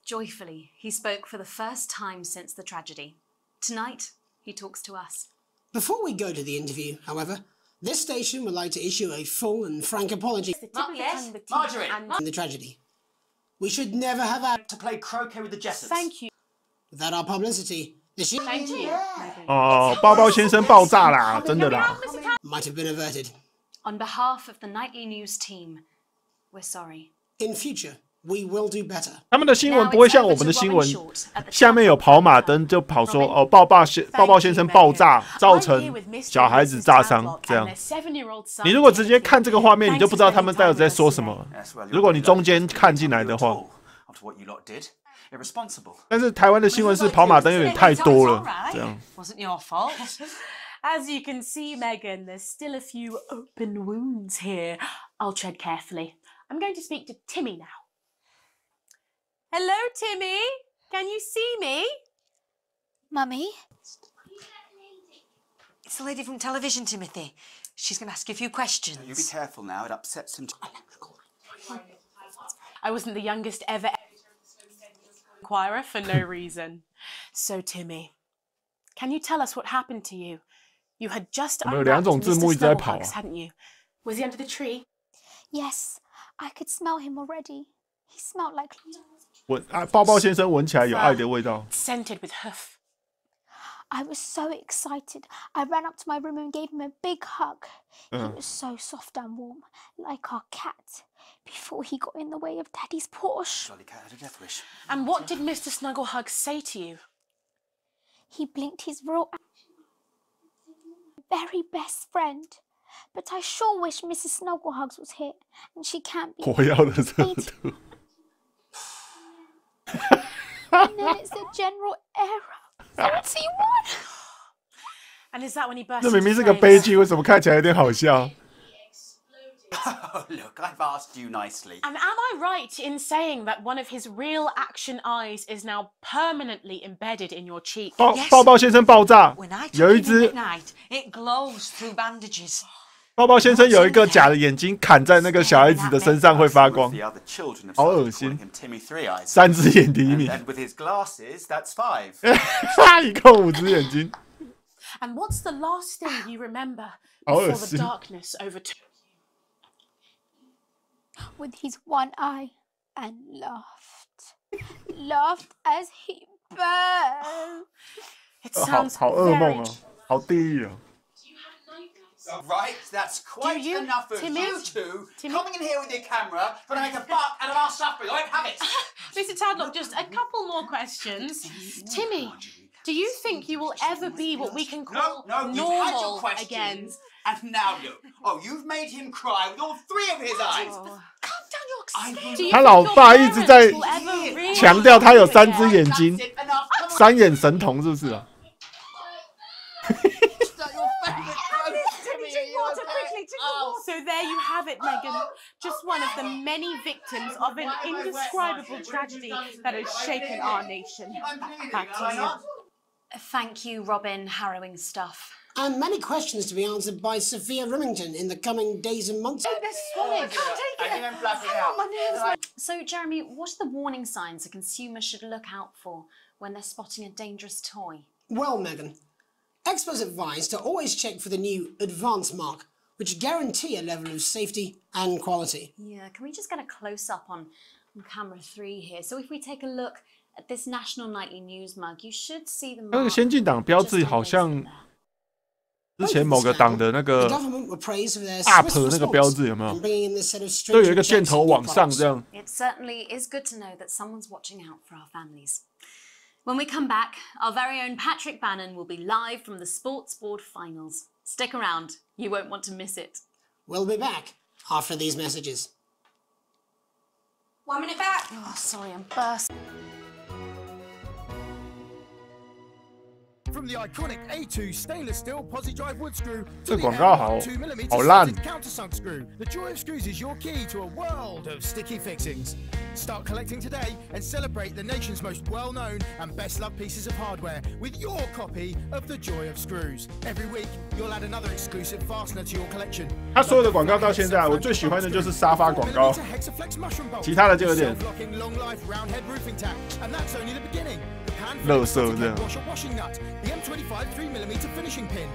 joyfully, he spoke for the first time since the tragedy. Tonight, he talks to us. Before we go to the interview, however, this station would like to issue a full and frank apology Marjorie! in the tragedy. We should never have had to play croquet with the Jessens. Thank you. Without our publicity, the shit Thank you. 哦，包包先生爆炸啦，真的啦。 might have been averted. On behalf of the Nightly News team, we're sorry. In future, we will do better. 他们的新闻不会像我们的新闻，下面有跑马灯就跑说哦，抱抱先生爆炸，造成小孩子炸伤这样。你如果直接看这个画面，你就不知道他们到底在说什么。如果你中间看进来的话。 但是台湾的新闻是跑马灯有点太多了，这样。 Wasn't your fault. As you can see, Megan, there's still a few open wounds here. I'll tread carefully. I'm going to speak to Timmy now. Hello, Timmy. Can you see me? Mummy? It's the lady from television, Timothy. She's going to ask you a few questions. You be careful now, it upsets him. I wasn't the youngest ever inquirer for no reason. So, Timmy, can you tell us what happened to you? You had just unwrapped Mr. Snugglehugs, hadn't you? Was he under the tree? Yes, I could smell him already. He smelled like... 抱抱先生闻起来有爱的味道。 Scented with hoof. I was so excited. I ran up to my room and gave him a big hug. He was so soft and warm, like our cat, before he got in the way of Daddy's Porsche. Jolly cat had a death wish. And what did Mr. Snugglehugs say to you? He blinked his real very best friend. But I sure wish Mrs. Snugglehugs was here, and she can't be. 我要的热度。 And then it's a general error. 41. And is that when he burst? 这明明是个悲剧，为什么看起来有点好笑？ Oh, look, I've asked you nicely. And am I right in saying that one of his real action eyes is now permanently embedded in your cheek? 抱抱先生爆炸， When I 有 took 一 him 只 in at night, it glows through bandages. 包包先生有一个假的眼睛砍在那个小孩子的身上会发光，好恶心。3只眼第一名，一共5只眼睛。And what's the last thing you remember 好恶 before the 心。 darkness overtook? With his one eye and laughed as he burned. It 好 sounds 噩梦 very 哦，好地狱哦。 Right, that's quite you, enough of Timmy? you two Timmy? coming in here with your camera, trying to make a buck out of our suffering. I won't have it. Mr. Tadlock, just a couple more questions. Timmy, do you think you will ever be what we can call No, you've had your normal questions, again? and now you. Oh, you've made him cry with all 3 of his eyes. Calm down your Do you 他老爸一直在强调他有3只眼睛，3眼神童是不是啊？ So there you have it, Megan. Just one of the many victims of an indescribable tragedy that has shaken our nation. Back to you. Thank you, Robin. Harrowing stuff. And many questions to be answered by Sophia Remington in the coming days and months. So, Jeremy, what are the warning signs a consumer should look out for when they're spotting a dangerous toy? Well, Megan, experts advise to always check for the new Advanced mark, which guarantee a level of safety and quality. Yeah, can we just get a close-up on camera 3 here? So if we take a look at this National Nightly News mug, you should see the 那个先进党标志好像之前某个党的那个 up 的那个标志有没有？就有一个箭头往上这样。 It certainly is good to know that someone's watching out for our families. When we come back, our very own Patrick Bannon will be live from the Sports Board Finals. Stick around, you won't want to miss it. We'll be back after these messages. 1 minute back. Oh, sorry, I'm bursting. From the iconic A2 stainless steel posi drive wood screw to 这 the 广告好 2mm 好烂。 countersunk screw, the joy of screws is your key to a world of sticky fixings. Start collecting today and celebrate the nation's most well-known and best-loved pieces of hardware with your copy of the joy of screws. Every week, you'll add another exclusive fastener to your collection. 他所有的广告到现在，我最喜欢的就是沙发广告，其他的就有点 Self-locking long-life round-head roofing tack, and that's only the beginning. The pan 垃圾这样。 washer washing nut, the M25 3mm finishing pin,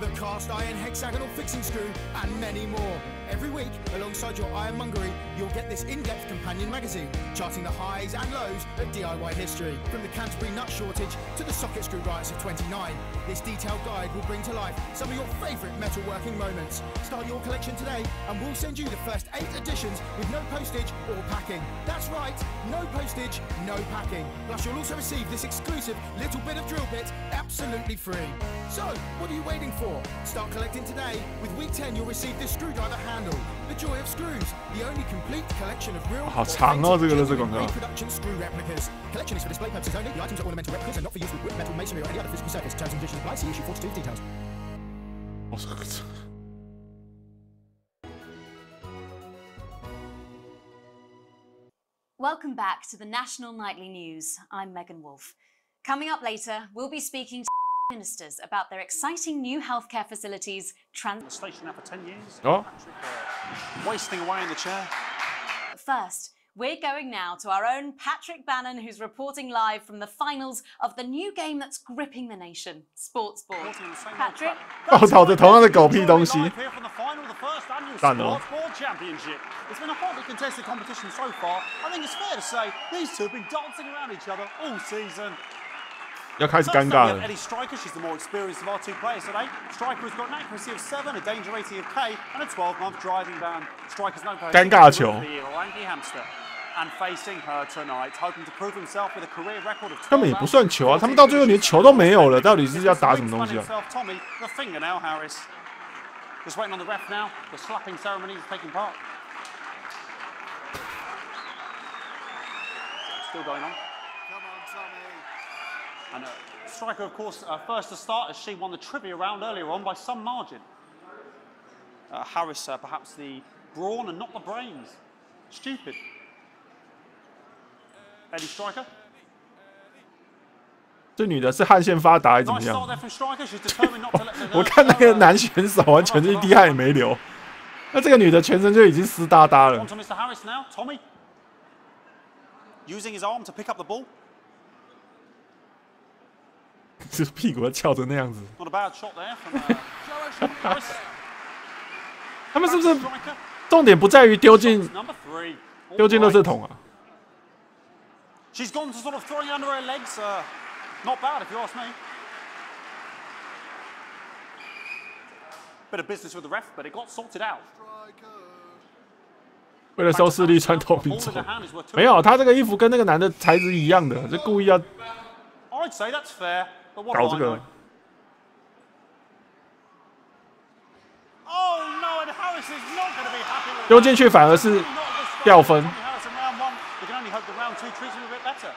the cast iron hexagonal fixing screw, and many more. Every week, alongside your ironmongery, you'll get this in-depth companion magazine, charting the highs and lows of DIY history. From the Canterbury nut shortage to the socket screw riots of 29, this detailed guide will bring to life some of your favourite metalworking moments. Start your collection today, and we'll send you the first 8 editions with no postage or packing. That's right, no postage, no packing. Plus, you'll also receive this exclusive little bit of drill bit absolutely free. So, what are you waiting for? Start collecting today. With week 10, you'll receive this screwdriver handle, the joy of screws, the only complete collection of real 好长哦，这个乐视广告。 reproduction screw replicas. Collection is for display purposes only. The items are ornamental replicas and not for use with wood, metal, masonry, or any other physical surface. Terms and conditions apply. See issue 42 for details. Welcome back to the National Nightly News. I'm Megan Wolfe. Coming up later, we'll be speaking to ministers about their exciting new healthcare facilities. Station now for 10 years. Oh. Wasting away in the chair. First, we're going now to our own Patrick Bannon, who's reporting live from the finals of the new game that's gripping the nation, Sports Board. Patrick? 哦，吵着同样的狗屁东西。 Here from the final of the first annual Sports Board Championship. It's been a hotly contested competition so far. I think it's fair to say these two have been dancing around each other all season. 要开始尴尬了。 Eddie Striker, she's the more experienced of our 2 players today. Striker has got an accuracy of 7, a danger rating of K, and a 12-month driving ban. Striker's known for her 尴尬球。 Lanky Hamster. And facing her tonight, hoping to prove himself with a career record of 根本也不算球啊，他们到最后连球都没有了，到底是要打什么东西啊？ Tommy, the fingernail Harris. Just waiting on the ref now. The slapping ceremony is taking part. Still going on. Come on, Tommy. And Striker, of course, first to start as she won the trivia round earlier on by some margin. Harris, perhaps the brawn and not the brains. Stupid. Eddie Striker. 这女的是汗腺发达还是怎么样？我看那个男选手完全是一滴汗也没流，那这个女的全身就已经湿哒哒了。这屁股翘成那样子。他们是不是重点不在于丢进垃圾桶啊？ She's gone to sort of throwing under her legs. Not bad, if you ask me. Bit of business with the ref, but it got sorted out. 为了收视率穿透明装，没有，他这个衣服跟那个男的材质一样的，就故意要 I'd say that's fair, but what 搞这个。 Oh no, and Harris is not going to be happy with 丢进去反而是掉分。 We can only hope that round 2 treats him a bit better.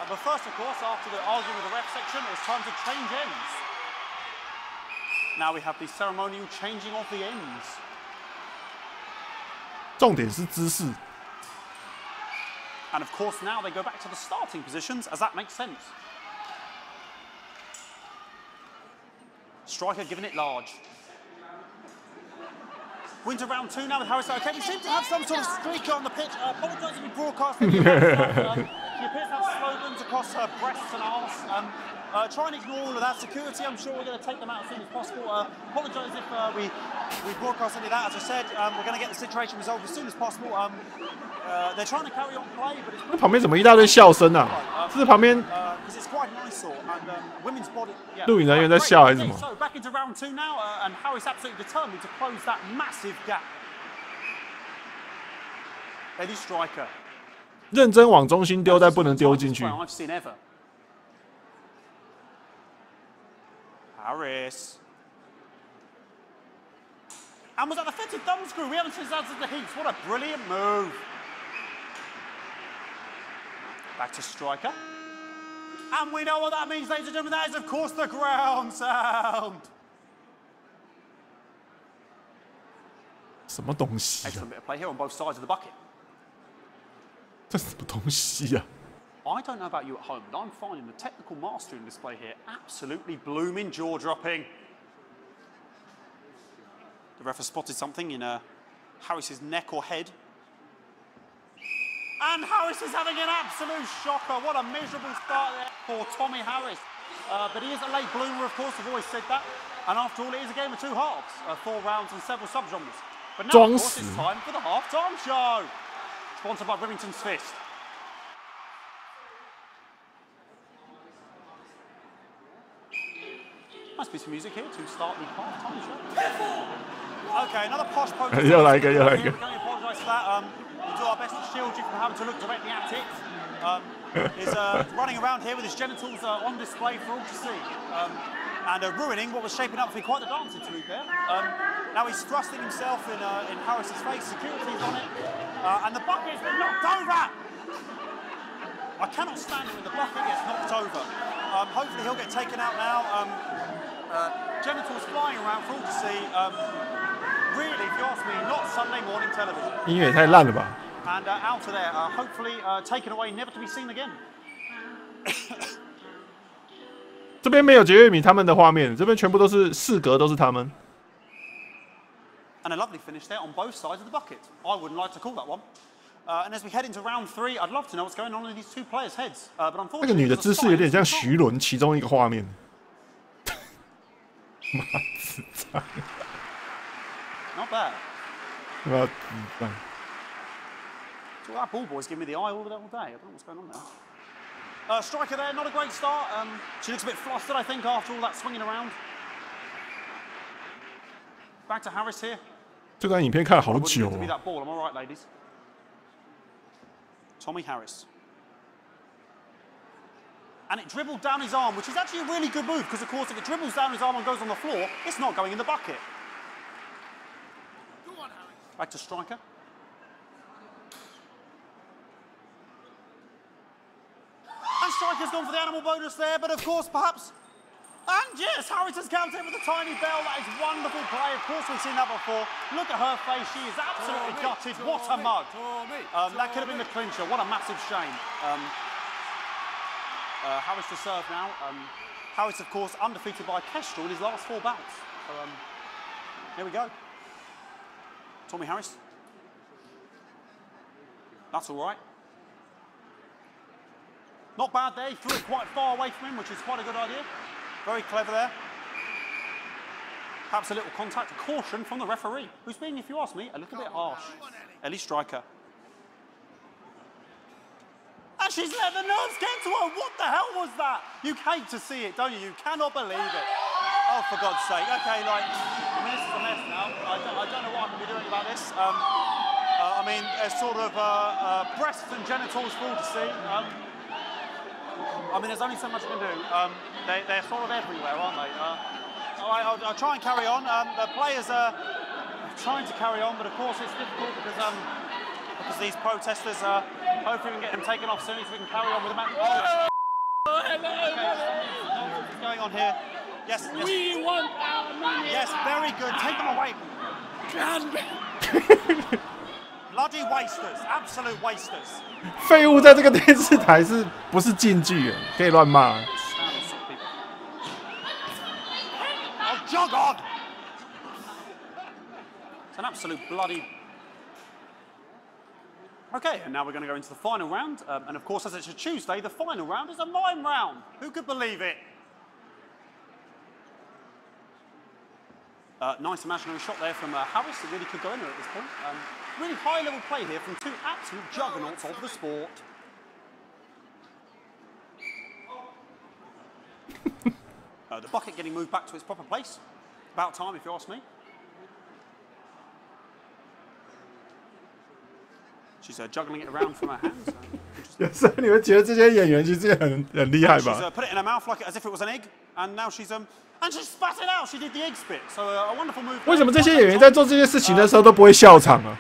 But first, of course, after the argument with the ref section, it's time to change ends. Now we have the ceremonial changing of the ends. 重点是姿势。 And of course, now they go back to the starting positions, as that makes sense. Striker giving it large. We're into round 2 now with Harris. Okay, we seem to have some sort of streaker on the pitch. Apologise if we broadcast any of that. She appears to have slogans across her breasts and arse. Try and ignore all of that. Security, I'm sure we're going to take them out as soon as possible. Apologise if we broadcast any of that. As I said, we're going to get the situation resolved as soon as possible. They're trying to carry on play, but it's 那旁边怎么一大堆笑声啊？是旁边录影人员在笑还是什么？ So back into round 2 now, and Harris absolutely determined to close that massive gap. Eddie Striker. 认真往中心丢，但不能丢进去。 I've seen ever. Harris. And was that the fitted thumb screw? We haven't seen that since the heats. What a brilliant move. Back to Striker. And we know what that means, ladies and gentlemen. That is, of course, the ground sound. 什么东西啊？ Excellent bit of play here on both sides of the bucket. 这什么东西啊？ I don't know about you at home, but I'm finding the technical mastering display here absolutely blooming jaw-dropping. The ref has spotted something in Harris's neck or head. And Harris is having an absolute shocker. What a miserable start there for Tommy Harris. But he is a late bloomer, of course. I've always said that. And after all, it is a game of 2 halves, 4 rounds and several subgenres. But now, of course, it's time for the half-time show. Sponsored by Remington's Fist. Must be some music here to start the half-time show. Okay, another posh protest. You like it, you like it. We can only apologise for that. We'll do our best to shield you from having to look directly at it. He's running around here with his genitals on display for all to see. And ruining what was shaping up to be quite the dancer, to be fair. Now he's thrusting himself in Harris's face. Security's on it. And the bucket's been knocked over! I cannot stand it when the bucket gets knocked over. Hopefully he'll get taken out now. Genitals flying around for all to see. Really, if you ask me, not Sunday morning television. 音乐也太烂了吧！ And out of there, hopefully taken away, never to be seen again. 这边没有杰瑞米他们的画面，这边全部都是四格，都是他们。 And a lovely finish there on both sides of the bucket. I wouldn't like to call that one. And as we head into round 3, I'd love to know what's going on in these 2 players' heads. But unfortunately, 那个女的姿势有点像徐伦其中一个画面。妈智障！ Not bad. 妈智障！ So that ball boy's giving me the eye all day. I don't know what's going on there. Striker there, not a great start. She looks a bit flustered, I think, after all that swinging around. Back to Harris here. 这段影片看了好久哦。 that ball, am I right, ladies? Tommy Harris. And it dribbled down his arm, which is actually a really good move, because, of course, if it dribbles down his arm and goes on the floor, it's not going in the bucket. Back to Striker. And Striker's gone for the animal bonus there, but of course, perhaps... And yes, Harris has counted with a tiny bell. That is wonderful play. Of course, we've seen that before. Look at her face. She is absolutely gutted. What a mug. That could have been the clincher. What a massive shame. Harris to serve now. Harris, of course, undefeated by Kestrel in his last 4 bouts. So, here we go. Tommy Harris. That's all right. Not bad there. He threw it quite far away from him, which is quite a good idea. Very clever there. Perhaps a little contact. Caution from the referee, who's being, if you ask me, a little bit harsh. Ellie Striker. And she's let the nerves get to her. What the hell was that? You hate to see it, don't you? You cannot believe it. Oh, for God's sake. Okay, like, I mean, this is a mess now. I don't know what I can be doing about this. I mean, there's sort of breasts and genitals for all to see. I mean, there's only so much I can do. They're sort of everywhere, aren't they? I'll try and carry on. The players are trying to carry on, but of course it's difficult because these protesters, hopefully we can get them taken off soon so we can carry on with the match. Okay, what's going on here? Yes, yes. We want our money. Yes, very good. Take them away. Bloody wasters, absolute wasters. 废物在这个电视台是不是禁剧？可以乱骂。Oh, jog on! It's an absolute bloody. Okay, and now we're going to go into the final round. And of course, as it's a Tuesday, the final round is a mime round. Who could believe it? Nice imaginary shot there from Harris. It really could go in there at this point. Really high-level play here from 2 absolute juggernauts of the sport. The bucket getting moved back to its proper place. About time, if you ask me. She's juggling it around from her hands. 有时候你会觉得这些演员其实很厉害吧 She's put it in her mouth like as if it was an egg, and now she's and she spat it out. She did the egg spit. So a wonderful move. 为什么这些演员在做这些事情的时候都不会笑场啊？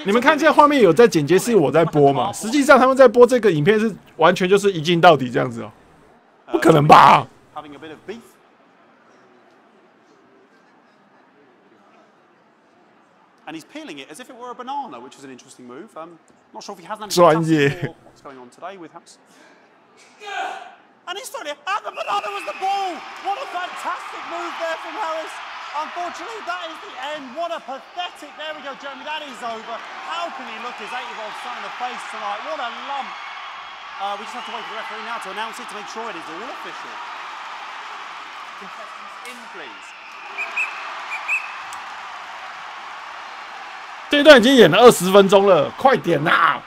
你们看见画面有在剪接是我在播嘛？实际上他们在播这个影片是完全就是一镜到底这样子哦，不可能吧？ Having a bit of beef. And he's peeling it as if it were a banana, which is an interesting move. Not sure if he has any what's going on today with Harris. And he's throwing it, and the banana was the ball! What a fantastic move there from Harris. Unfortunately, that is the end. What a pathetic, there we go, Jeremy, that is over. How can he look his 8-year-old son in the face tonight? What a lump. We just have to wait for the referee now to announce it to make sure it is all official. Contestants in, please. 这一段已经演了20分钟了，快点呐！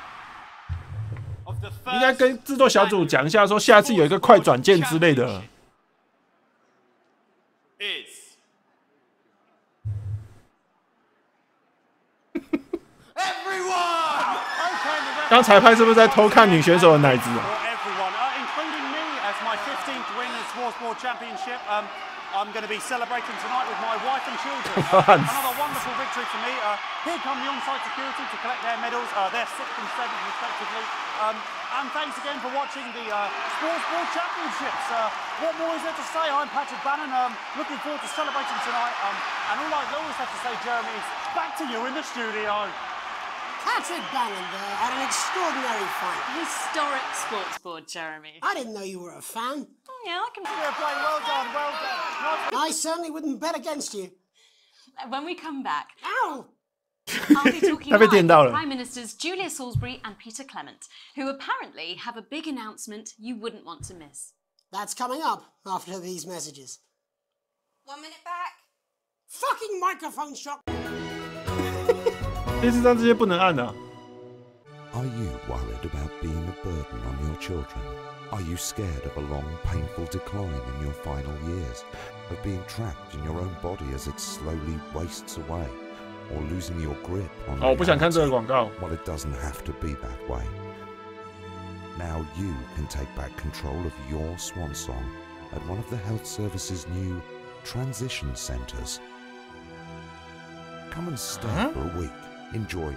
应该跟制作小组讲一下，说下次有一个快转键之类的。刚裁判是不是在偷看女选手的奶子啊？ I'm going to be celebrating tonight with my wife and children. Another wonderful victory for me. Here come the on-site security to collect their medals, their 6th and 7th respectively. And thanks again for watching the Sports Board Championships. What more is there to say? I'm Patrick Bannon. Looking forward to celebrating tonight. And all I always have to say, Jeremy, is back to you in the studio. Patrick Bannon there had an extraordinary fight. Historic sports board, Jeremy. I didn't know you were a fan. Oh, yeah, I can. Well done, well done. I certainly wouldn't bet against you. When we come back, ow! I'll be talking about Prime Ministers Julia Salisbury and Peter Clement, who apparently have a big announcement you wouldn't want to miss. That's coming up after these messages. 1 minute back. Fucking microphone shot. 电视上这些不能按啊。 Are you worried about being a burden on your children? Are you scared of a long, painful decline in your final years? Of being trapped in your own body as it slowly wastes away? Or losing your grip on reality? 我不想看这个广告。 Well, it doesn't have to be that way. Now you can take back control of your swan song at one of the health service's new transition centres. Come and stay for a week. Enjoy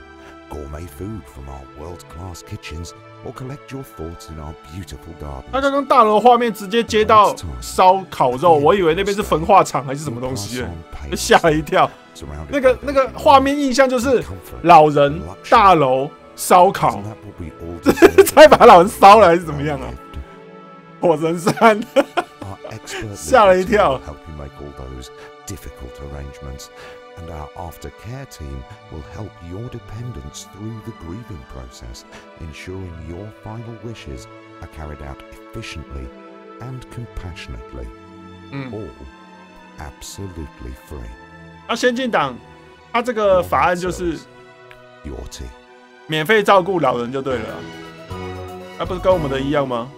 gourmet food from our world-class kitchens, or collect your thoughts in our beautiful garden. 他刚刚大楼画面直接接到烧烤肉，我以为那边是焚化厂还是什么东西，吓了一跳。那个画面印象就是老人、大楼、烧烤，再把老人烧了还是怎么样啊？火神山，吓了一跳。Help you make all those difficult arrangements, and our aftercare team will help your dependents through the grieving process, ensuring your final wishes are carried out efficiently and compassionately, all absolutely free. 先进党，他这个法案就是免费照顾老人就对了，不是跟我们的一样吗？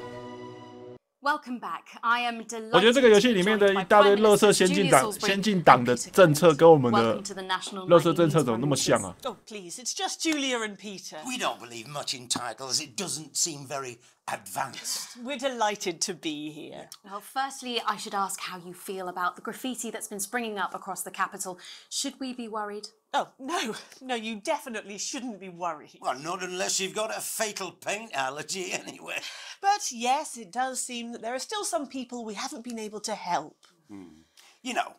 Welcome back. I am delighted. 我觉得这个游戏里面的一大堆垃圾先进党的政策跟我们的垃圾政策怎么那么像啊？ Oh, please, it's just Julia and Peter. We don't believe much in titles. It doesn't seem very advanced. We're delighted to be here. Well, firstly, I should ask how you feel about the graffiti that's been springing up across the capital. Should we be worried? Oh, no, you definitely shouldn't be worried. Well, not unless you've got a fatal paint allergy anyway. But yes, it does seem that there are still some people we haven't been able to help. You know,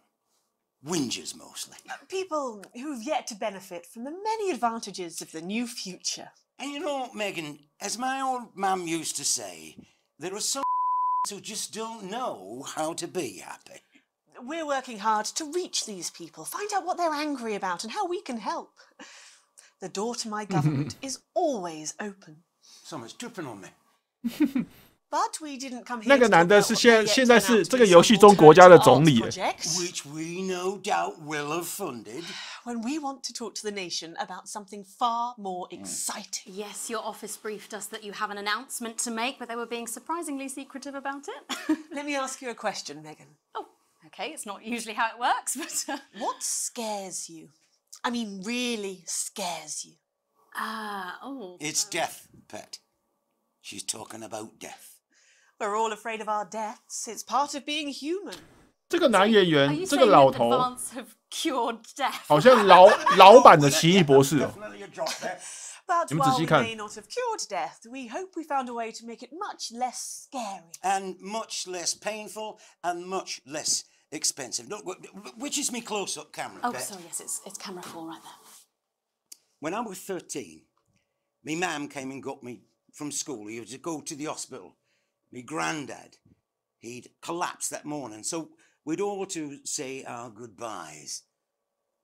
whingers mostly. People who've yet to benefit from the many advantages of the new future. And you know, Megan, as my old mum used to say, there are some who just don't know how to be happy. We're working hard to reach these people, find out what they're angry about and how we can help. The door to my government is always open. Someone's tripping on me. But we didn't come here 那个男的是现在是这个游戏中国家的总理 which we no doubt will have funded. When we want to talk to the nation about something far more exciting. Yes, your office briefed us that you have an announcement to make, but they were being surprisingly secretive about it. Let me ask you a question, Megan. Oh, okay, it's not usually how it works, but... What scares you? I mean, really scares you? It's death, Pet. She's talking about death. We're all afraid of our deaths. It's part of being human. 这个男演员，这个老头， death? 好像老版的奇异博士哦。 But 你们仔 while 细 we 看 may not have cured death, we hope we found a way to make it much less scary. And much less painful and much less expensive. Look, which is me close-up camera, Oh, Pet? sorry, yes, it's camera 4 right there. When I was 13, me mum came and got me from school. He was to go to the hospital. Me granddad, he'd collapsed that morning, so we'd all to say our goodbyes.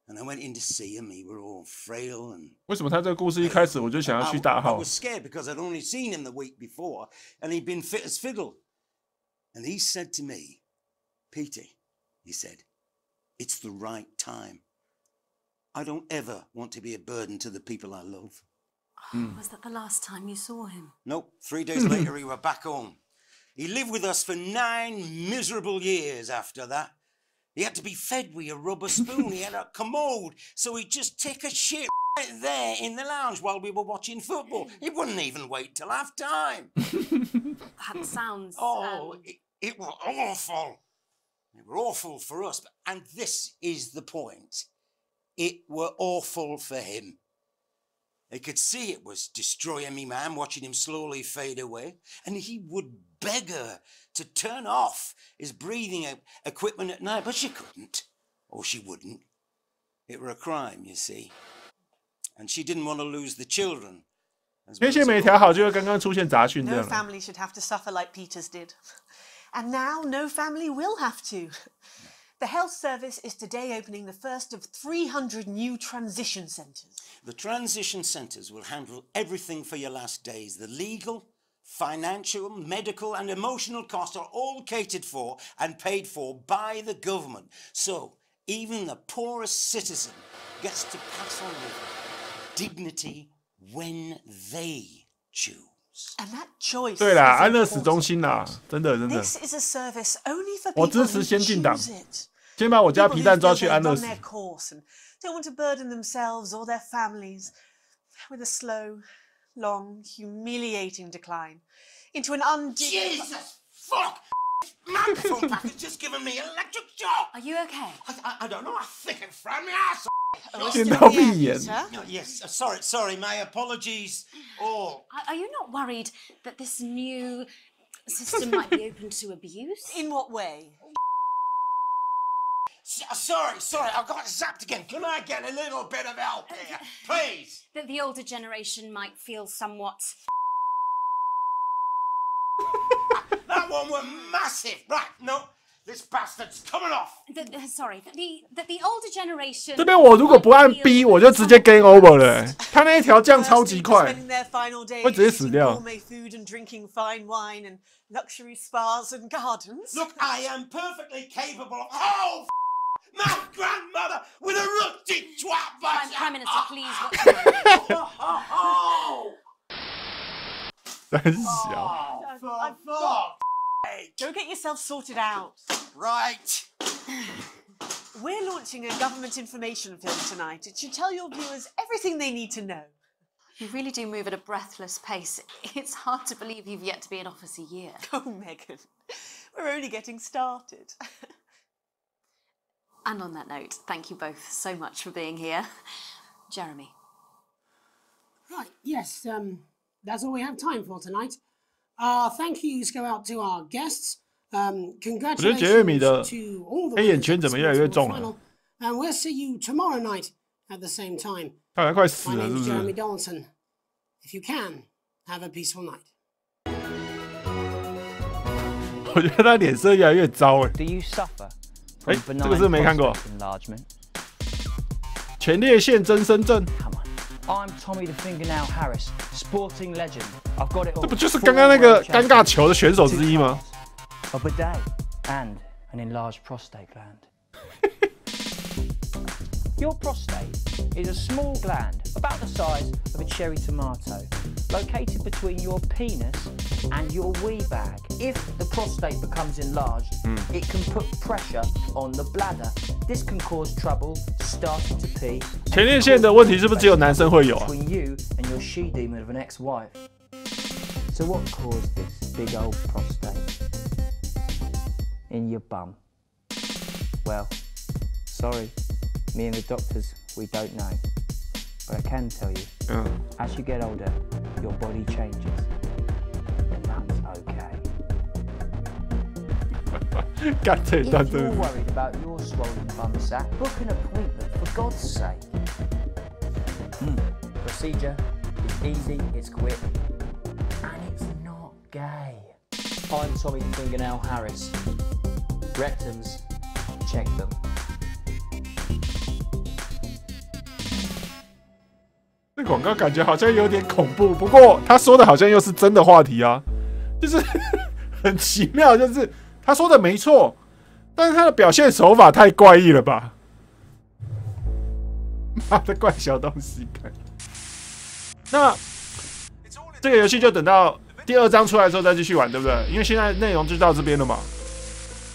And I went in to see him. We were all frail and... 为什么他这个故事一开始我就想要去大 I 号？ was scared because I'd only seen him the week before, and he'd been fit as fiddle. And he said to me, Peter, he said, it's the right time. I don't ever want to be a burden to the people I love. Was that the last time you saw him? Nope. 3 days later, we were back home. He lived with us for 9 miserable years after that. He had to be fed with a rubber spoon. He had a commode, so he'd just take a shit right there in the lounge while we were watching football. He wouldn't even wait till half-time. That sounds... It was awful. It were awful for us, and this is the point. It were awful for him. He could see it was destroying me, man, watching him slowly fade away. And he would beg her to turn off his breathing equipment at night, but she couldn't. Or she wouldn't. It were a crime, you see. And she didn't want to lose the children. 天线没调好，就会刚刚出现杂讯这 No 样。 family should have to suffer like Peter's did. And now no family will have to. The health service is today opening the first of 300 new transition centres. The transition centres will handle everything for your last days. The legal, financial, medical and emotional costs are all catered for and paid for by the government. So even the poorest citizen gets to pass on with dignity when they choose. And that choice 对啦， is 安乐死 important. 中心啦，真的。 This is a service only for 我 people 支持 who 先进党 choose it. 先把我家 People 皮 who 蛋抓 feel 去 they've 安乐 done 死。 their course and don't want to burden themselves or their families with a slow, long, humiliating decline into an Jesus fuck! Microphone pack has just given me an electric shock. Are you okay? I don't know. I think it from my ass. 见到闭眼。 Yes, sorry. My apologies. All. Are you not worried that this new system might be open to abuse? In what way? Sorry. I got zapped again. Can I get a little bit of help here, please? That the older generation might feel somewhat... That That one was massive. Right, no, this bastard's coming off. Sorry, the older generation. 这边我如果不按 B， 我就直接 game over 了、欸。他那一条降超级快，会直接死掉。Luxury spas and gardens. Look, I am perfectly capable of. Oh, my grandmother with a rusty twat bus. Prime Minister, please. Go get yourself sorted out. Right. We're launching a government information film tonight. It should tell your viewers everything they need to know. You really do move at a breathless pace. It's hard to believe you've yet to be in office a year. Oh, Megan, we're only getting started. And on that note, thank you both so much for being here. Jeremy. Right, yes, that's all we have time for tonight. Thank yous go out to our guests. Congratulations to all the winners of the final. And we'll see you tomorrow night at the same time. My name is Jeremy Donaldson. If you can, have a peaceful night. 我觉得他脸色越来越糟哎。 Do you suffer 哎，这个是没看过。前列腺增生症。I'm Tommy the Fingernail Harris, sporting legend. I've got it all. 这不就是刚刚那个尴尬球的选手之一吗？ A bidet and an enlarged prostate gland. Your prostate is a small gland about the size of a cherry tomato, located between your penis and your wee bag. If the prostate becomes enlarged, it can put pressure on the bladder. This can cause trouble starting to pee. 前列腺的问题是不是只有男生会有啊？ Between you and your she-demon of an ex-wife. So what caused this big old prostate in your bum? Well, sorry. Me and the doctors, we don't know. But I can tell you, as you get older, your body changes. And that's okay. If you're worried about your swollen bum sack, book an appointment, for God's sake. Procedure is easy, it's quick, and it's not gay. I'm Tommy the Fingernail Harris. Rectums, check them. 这广告感觉好像有点恐怖，不过他说的好像又是真的话题啊，就是很奇妙，就是他说的没错，但是他的表现手法太怪异了吧？妈的怪小东西看。那这个游戏就等到第2章出来之后再继续玩，对不对？因为现在内容就到这边了嘛。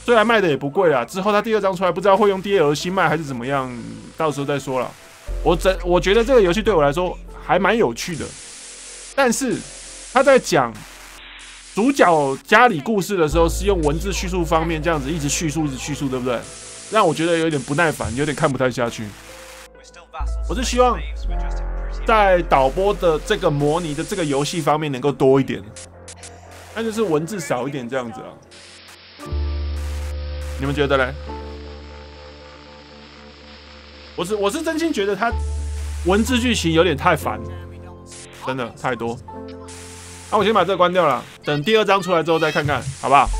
虽然卖的也不贵啦，之后他第2章出来不知道会用 DLC 卖还是怎么样，到时候再说了。我觉得这个游戏对我来说还蛮有趣的，但是他在讲主角家里故事的时候，是用文字叙述方面这样子一直叙述，对不对？让我觉得有点不耐烦，有点看不太下去。我是希望在导播的这个模拟的这个游戏方面能够多一点，那就是文字少一点这样子啊。你们觉得嘞？我是真心觉得他文字剧情有点太烦，真的太多。那我先把这个关掉了，等第2章出来之后再看看，好不好？